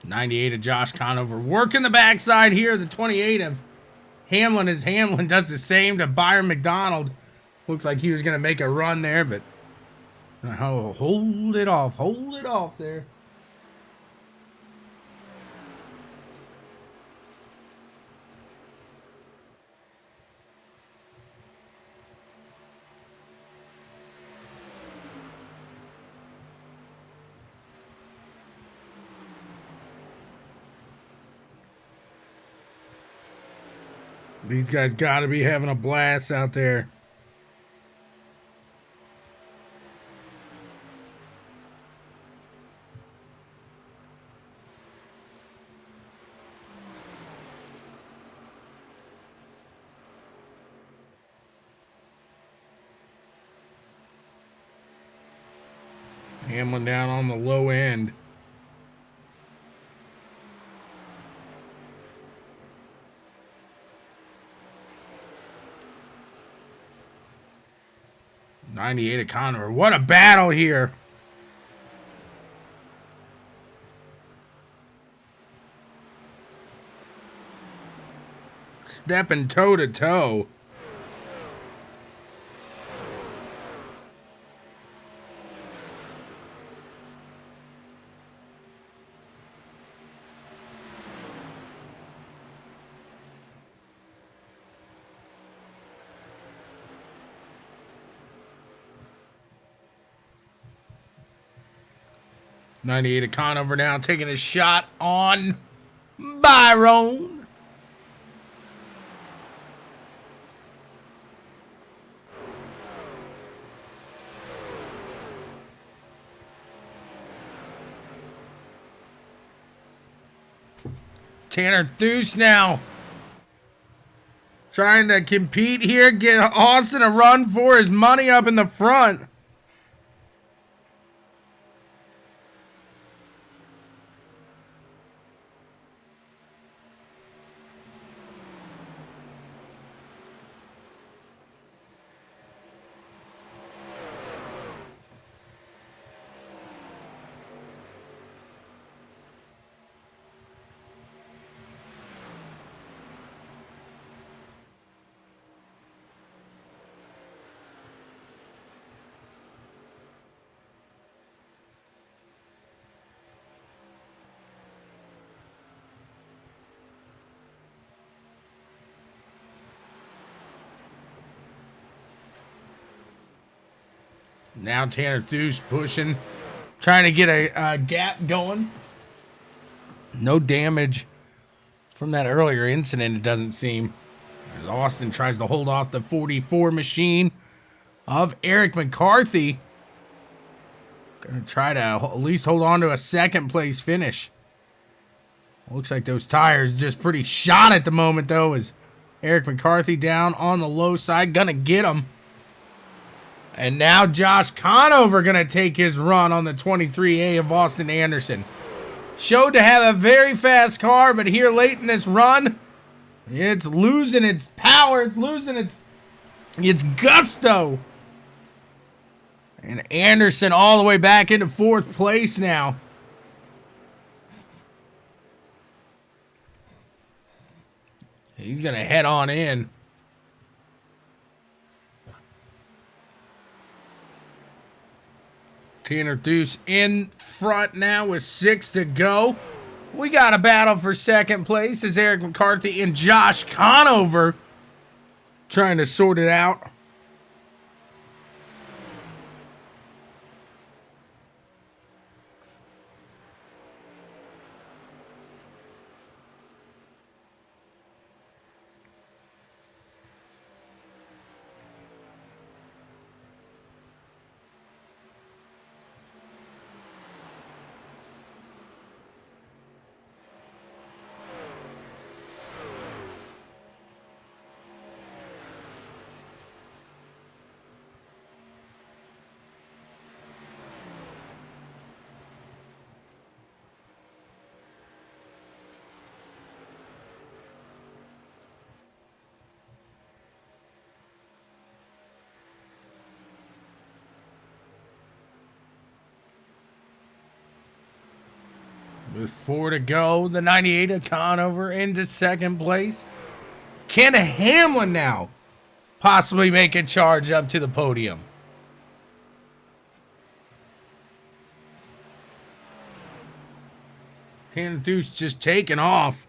'98 of Josh Conover working the backside here. The 28 of Hamlin as Hamlin does the same to Byron McDonald. Looks like he was going to make a run there, but hold it off there. These guys got to be having a blast out there. Hamlin down on the low end. '98 of Conover. What a battle here. Stepping toe to toe. '98 of Conover now taking a shot on Byron. Tanner Deuce now trying to compete here, get Austin a run for his money up in the front. Now Tanner Deuce pushing, trying to get a gap going. No damage from that earlier incident, it doesn't seem. As Austin tries to hold off the 44 machine of Eric McCarthy. Gonna try to at least hold on to a second place finish. Looks like those tires just pretty shot at the moment, though, as Eric McCarthy down on the low side. Gonna get him. And now Josh Conover gonna take his run on the 23A of Austin Anderson. Showed to have a very fast car, but here late in this run, it's losing its power. It's losing its gusto. And Anderson all the way back into 4th place now. He's going to head on in. Tanner Deuce in front now with 6 to go. We got a battle for 2nd place as Eric McCarthy and Josh Conover trying to sort it out. With 4 to go, the 98 of Conover into 2nd place. Can Hamlin now possibly make a charge up to the podium? Tanner Deuce just taking off.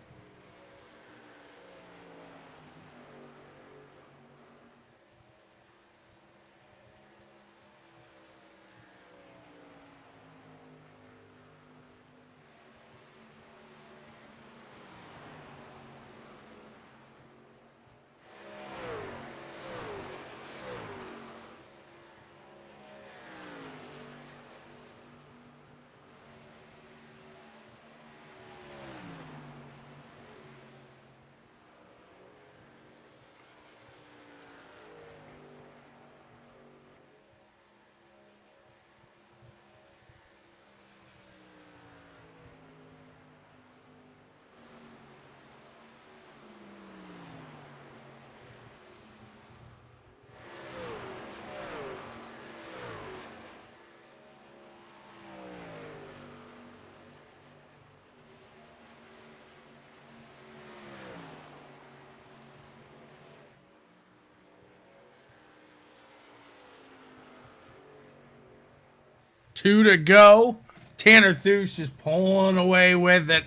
Two to go. Tanner Deuce just pulling away with it.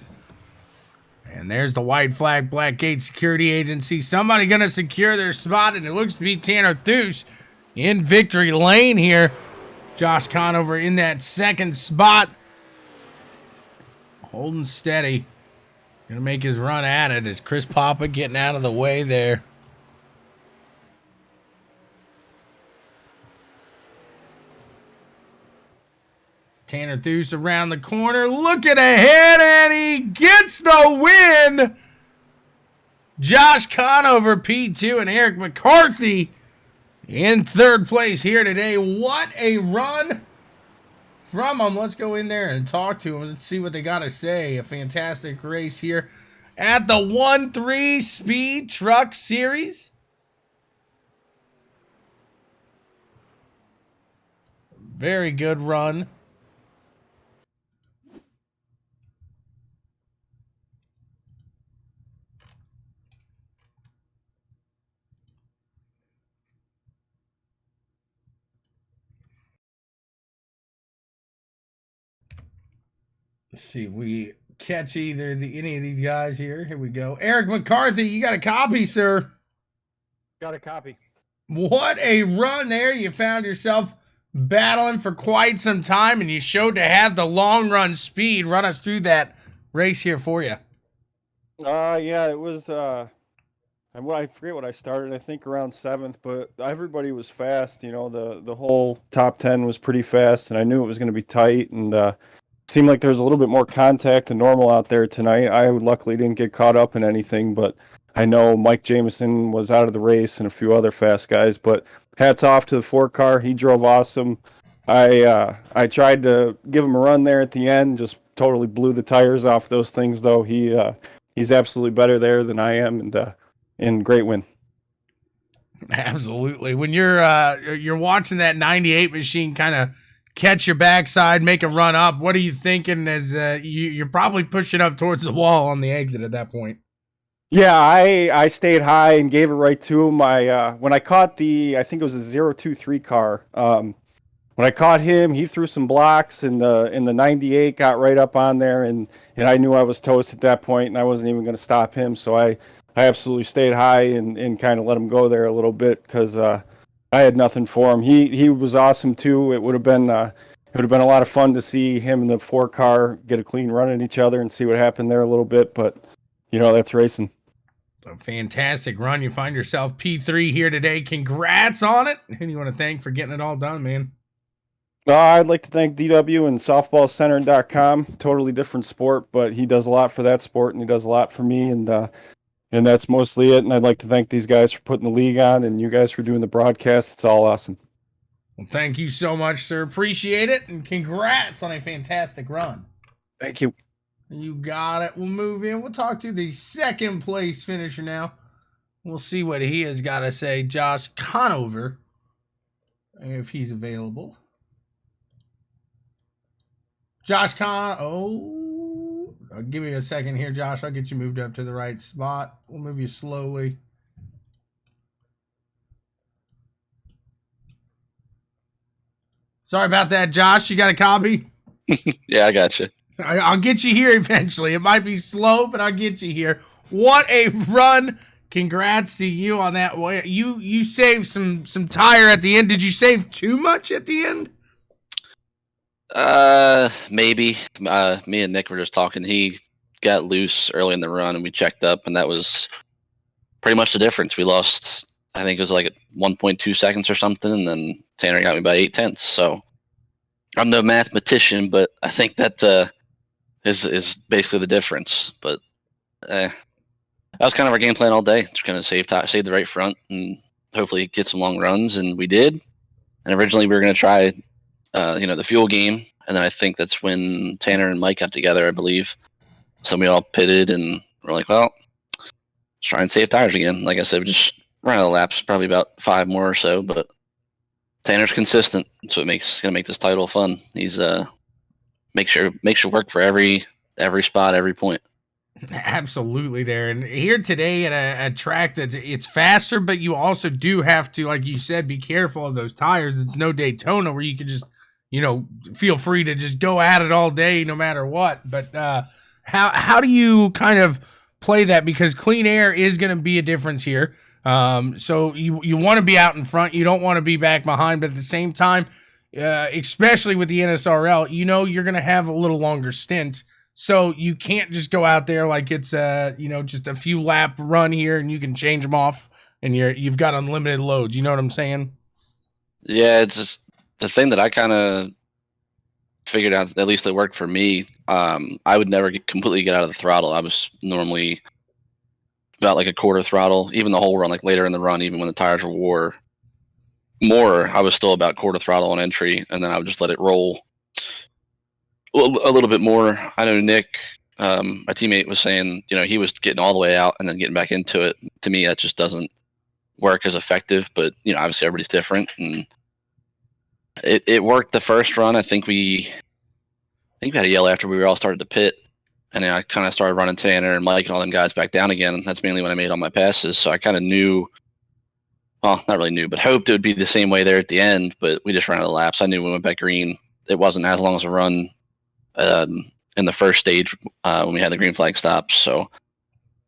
And there's the white flag, Black Gate Security Agency. Somebody going to secure their spot, and it looks to be Tanner Deuce in victory lane here. Josh Conover in that 2nd spot. Holding steady. Going to make his run at it as Chris Papa getting out of the way there. Tanner Deuce around the corner, looking ahead, and he gets the win. Josh Conover, P2, and Eric McCarthy in 3rd place here today. What a run from them. Let's go in there and talk to them and see what they got to say. A fantastic race here at the ONE3 Speed Truck Series. Very good run. Let's see if we catch any of these guys here. Here we go. Eric McCarthy, you got a copy, sir. Got a copy. What a run there. You found yourself battling for quite some time, and you showed to have the long run speed. Run us through that race here for you. Yeah, it was, I forget what I started, I think around 7th, but everybody was fast. You know, the whole top 10 was pretty fast, and I knew it was going to be tight, and seemed like there's a little bit more contact than normal out there tonight. I luckily didn't get caught up in anything, but I know Mike Jamison was out of the race and a few other fast guys. But hats off to the 4-car. He drove awesome. I tried to give him a run there at the end, just totally blew the tires off those things, though. He's absolutely better there than I am, and great win. Absolutely. When you're watching that 98 machine kind of catch your backside, make a run up, what are you thinking as you're probably pushing up towards the wall on the exit at that point? Yeah, I stayed high and gave it right to him. When I caught I think it was a 023 car. When I caught him, he threw some blocks, and the 98 got right up on there, and I knew I was toast at that point, and I wasn't even going to stop him. So I absolutely stayed high and kind of let him go there a little bit because I had nothing for him. He was awesome too. It would have been a lot of fun to see him and the 4-car get a clean run at each other and see what happened there a little bit. But that's racing. A fantastic run. You find yourself P3 here today. Congrats on it. Who do you want to thank for getting it all done, man? I'd like to thank DW and softballcenter.com. Totally different sport, but he does a lot for that sport, and he does a lot for me, and that's mostly it. And I'd like to thank these guys for putting the league on, and you guys for doing the broadcast. It's all awesome. Well, thank you so much, sir. Appreciate it, and congrats on a fantastic run. Thank you. You got it. We'll move in. We'll talk to the second place finisher now. We'll see what he has got to say. Josh Conover, if he's available. Josh give me a second here, Josh. I'll get you moved up to the right spot. We'll move you slowly. Sorry about that, Josh. You got a copy? Yeah, I got you. I'll get you here eventually. It might be slow, but I'll get you here. What a run. Congrats to you on that way. You saved some tire at the end. Did you save too much at the end? Maybe. Me and Nick were just talking. He got loose early in the run, and we checked up, and that was pretty much the difference. We lost, I think it was like 1.2 seconds or something, and then Tanner got me by 0.8. So I'm no mathematician, but I think that is basically the difference. But that was kind of our game plan all day. Just gonna save the right front and hopefully get some long runs, and we did. And originally we were gonna try the fuel game, and then I think that's when Tanner and Mike got together, I believe. So we all pitted, and we're like, well, let's try and save tires again. Like I said, we just ran out of laps, probably about 5 more or so, but Tanner's consistent. That's what gonna make this title fun. He's makes sure work for every spot, every point. Absolutely there. And here today at a track it's faster, but you also do have to, like you said, be careful of those tires. It's no Daytona where you can just, feel free to just go at it all day no matter what. But how do you kind of play that? Because clean air is going to be a difference here. So you want to be out in front. You don't want to be back behind. But at the same time, especially with the NSRL, you're going to have a little longer stints. So you can't just go out there like it's just a few lap run here and you can change them off and you've got unlimited loads. You know what I'm saying? Yeah, it's just the thing that I kind of figured out, at least it worked for me. I would never completely get out of the throttle. I was normally about like a quarter throttle, even the whole run, like later in the run, even when the tires wore more, I was still about quarter throttle on entry, and then I would just let it roll a little bit more. I know Nick, my teammate, was saying, he was getting all the way out and then getting back into it. To me, that just doesn't work as effective, but obviously everybody's different, and it worked the first run. I think we had a yell after we were all started to pit, and then I kind of started running Tanner and Mike and all them guys back down again, and that's mainly when I made all my passes. So I kind of knew, well, not really knew, but hoped it would be the same way there at the end, but we just ran out of laps. I knew we went back green. It wasn't as long as a run in the first stage when we had the green flag stops, so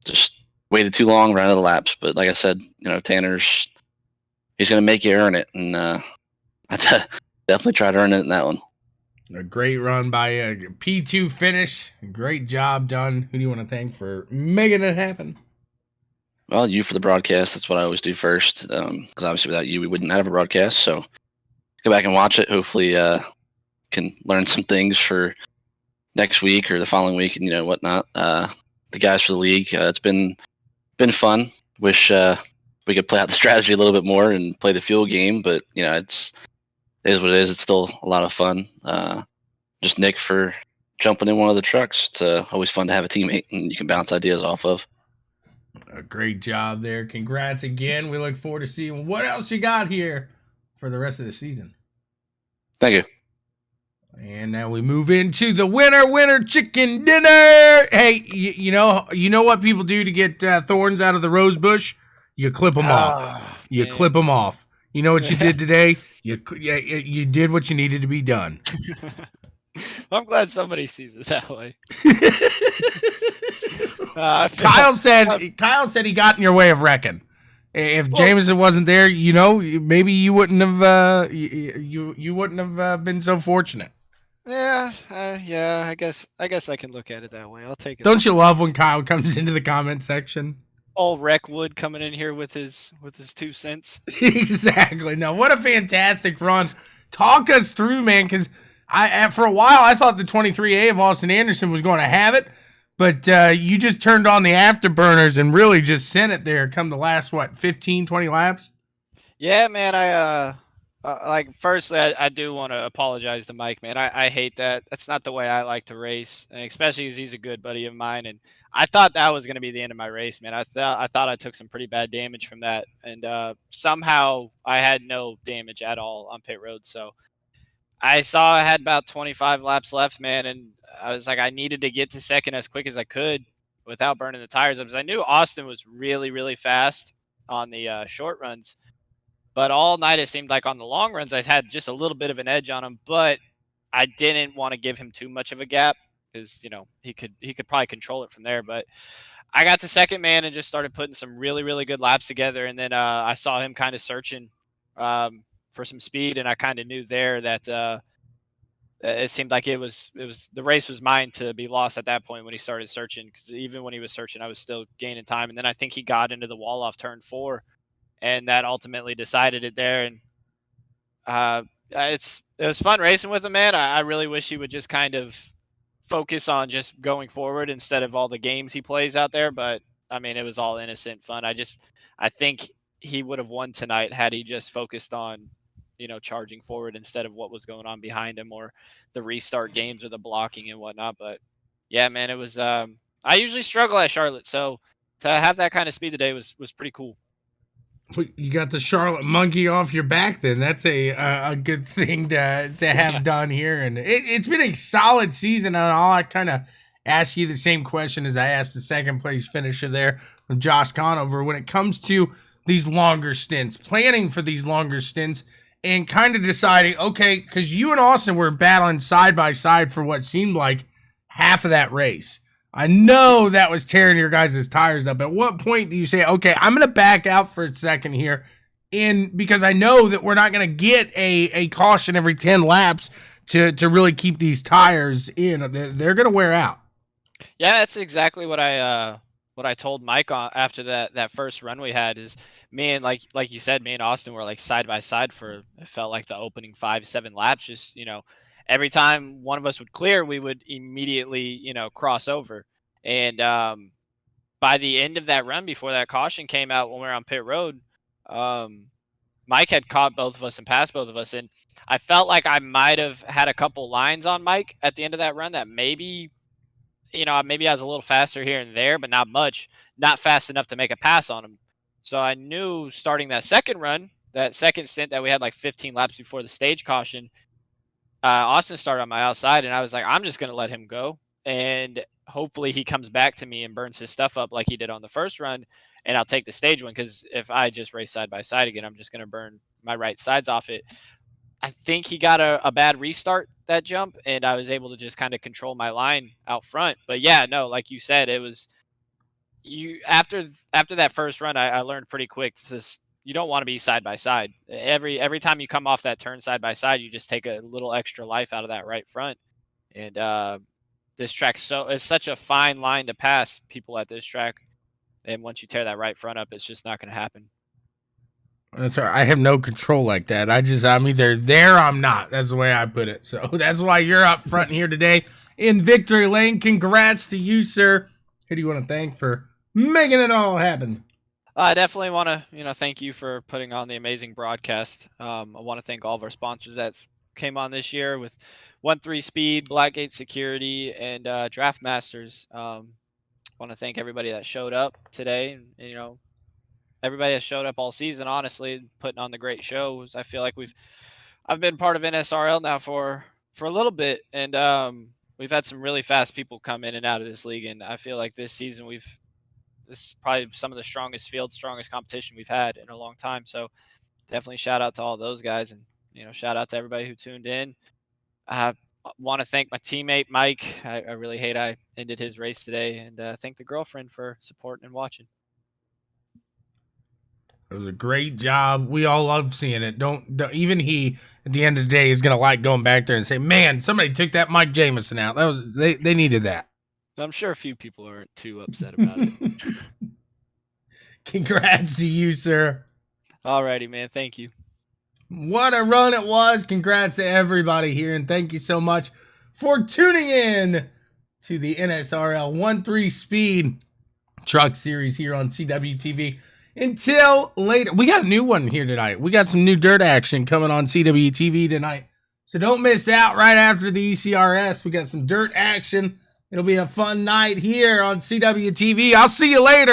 just waited too long, ran out of laps. But like I said, Tanner's, he's gonna make you earn it, and I definitely tried to earn it in that one. A great run by a P2 finish. Great job done. Who do you want to thank for making it happen? Well, you for the broadcast. That's what I always do first, because obviously without you we wouldn't have a broadcast. So go back and watch it. Hopefully can learn some things for next week or the following week and whatnot. The guys for the league. It's been fun. Wish we could play out the strategy a little bit more and play the fuel game, but it is what it is. It's still a lot of fun. Just Nick for jumping in one of the trucks. It's always fun to have a teammate and you can bounce ideas off of. A great job there. Congrats again. We look forward to seeing what else you got here for the rest of the season. Thank you. And now we move into the winner chicken dinner. Hey, you know what people do to get thorns out of the rose bush? You clip them off. You clip them off. You know what you did today? You did what you needed to be done. I'm glad somebody sees it that way. Kyle said he got in your way of wrecking. If Jameson wasn't there, maybe you wouldn't have you wouldn't have been so fortunate. Yeah, I guess I can look at it that way. I'll take it. Don't you love when Kyle comes into the comment section? All Wreckwood coming in here with his 2 cents. Exactly. Now, what a fantastic run. Talk us through, man, because for a while I thought the 23A of Austin Anderson was going to have it, but you just turned on the afterburners and really just sent it there. Come the last 15, 20 laps. Yeah, man. Firstly, I do want to apologize to Mike, man. I hate that. That's not the way I like to race, and especially because he's a good buddy of mine. And I thought that was going to be the end of my race, man. I thought I took some pretty bad damage from that, and somehow I had no damage at all on pit road. So I saw I had about 25 laps left, man, and I was like, I needed to get to second as quick as I could without burning the tires up, because I knew Austin was really, really fast on the short runs. But all night it seemed like on the long runs I had just a little bit of an edge on him, but I didn't want to give him too much of a gap because he could probably control it from there. But I got to second, man, and just started putting some really, really good laps together. And then I saw him kind of searching for some speed, and I kind of knew there that it seemed like it was the race was mine to be lost at that point when he started searching. Because even when he was searching, I was still gaining time. And then I think he got into the wall off turn 4. And that ultimately decided it there. And it was fun racing with him, man. I really wish he would just kind of focus on just going forward instead of all the games he plays out there. But I mean, it was all innocent fun. I think he would have won tonight had he just focused on, charging forward instead of what was going on behind him or the restart games or the blocking and whatnot. But yeah, man, it was. I usually struggle at Charlotte, so to have that kind of speed today was pretty cool. You got the Charlotte monkey off your back then. That's a good thing to have done here. And it's been a solid season. And I'll kind of ask you the same question as I asked the second place finisher there from Josh Conover. When it comes to these longer stints, planning for these longer stints and kind of deciding, okay, because you and Austin were battling side by side for what seemed like half of that race. I know that was tearing your guys' tires up. At what point do you say, okay, I'm going to back out for a second here because I know that we're not going to get a caution every 10 laps to really keep these tires in. They're going to wear out. Yeah, that's exactly what I told Mike after that first run we had is me and like you said, me and Austin were like side by side for, it felt like the opening 5-7 laps, just, every time one of us would clear, we would immediately, cross over. And by the end of that run, before that caution came out when we were on pit road, Mike had caught both of us and passed both of us. And I felt like I might have had a couple lines on Mike at the end of that run that maybe I was a little faster here and there, but not much, not fast enough to make a pass on him. So I knew starting that second run, that second stint that we had like 15 laps before the stage caution, Austin started on my outside, and I was like, I'm just going to let him go. And hopefully he comes back to me and burns his stuff up like he did on the first run, and I'll take the stage win, because if I just race side by side again, I'm just going to burn my right sides off it. I think he got a bad restart that jump, and I was able to just kind of control my line out front. But yeah, no, like you said, it was after that first run, I learned pretty quick this. You don't want to be side by side. Every time you come off that turn side by side, you just take a little extra life out of that right front. And this track it's such a fine line to pass people at this track. And once you tear that right front up, it's just not going to happen. That's all right. I have no control like that. I'm either there or I'm not. That's the way I put it. So that's why you're up front here today in victory lane. Congrats to you, sir. Who do you want to thank for making it all happen? I definitely want to, thank you for putting on the amazing broadcast. I want to thank all of our sponsors that came on this year with ONE3 Speed, Blackgate Security, and Draft Masters. Want to thank everybody that showed up today, and everybody that showed up all season. Honestly, putting on the great shows. I feel like I've been part of NSRL now for a little bit, and we've had some really fast people come in and out of this league, and I feel like this season this is probably some of the strongest field, strongest competition we've had in a long time. So definitely shout out to all those guys, and shout out to everybody who tuned in. I want to thank my teammate Mike. I really hate I ended his race today, and thank the girlfriend for supporting and watching. It was a great job. We all loved seeing it. Don't even he at the end of the day is gonna like going back there and say, "Man, somebody took that Mike Jamison out." That was they needed that. I'm sure a few people aren't too upset about it. Congrats to you, sir. Alrighty, man. Thank you. What a run it was. Congrats to everybody here, and thank you so much for tuning in to the NSRL ONE3 Speed Truck Series here on CWTV. Until later, we got a new one here tonight. We got some new dirt action coming on CWTV tonight. So don't miss out right after the ECRS. We got some dirt action. It'll be a fun night here on CWTV. I'll see you later.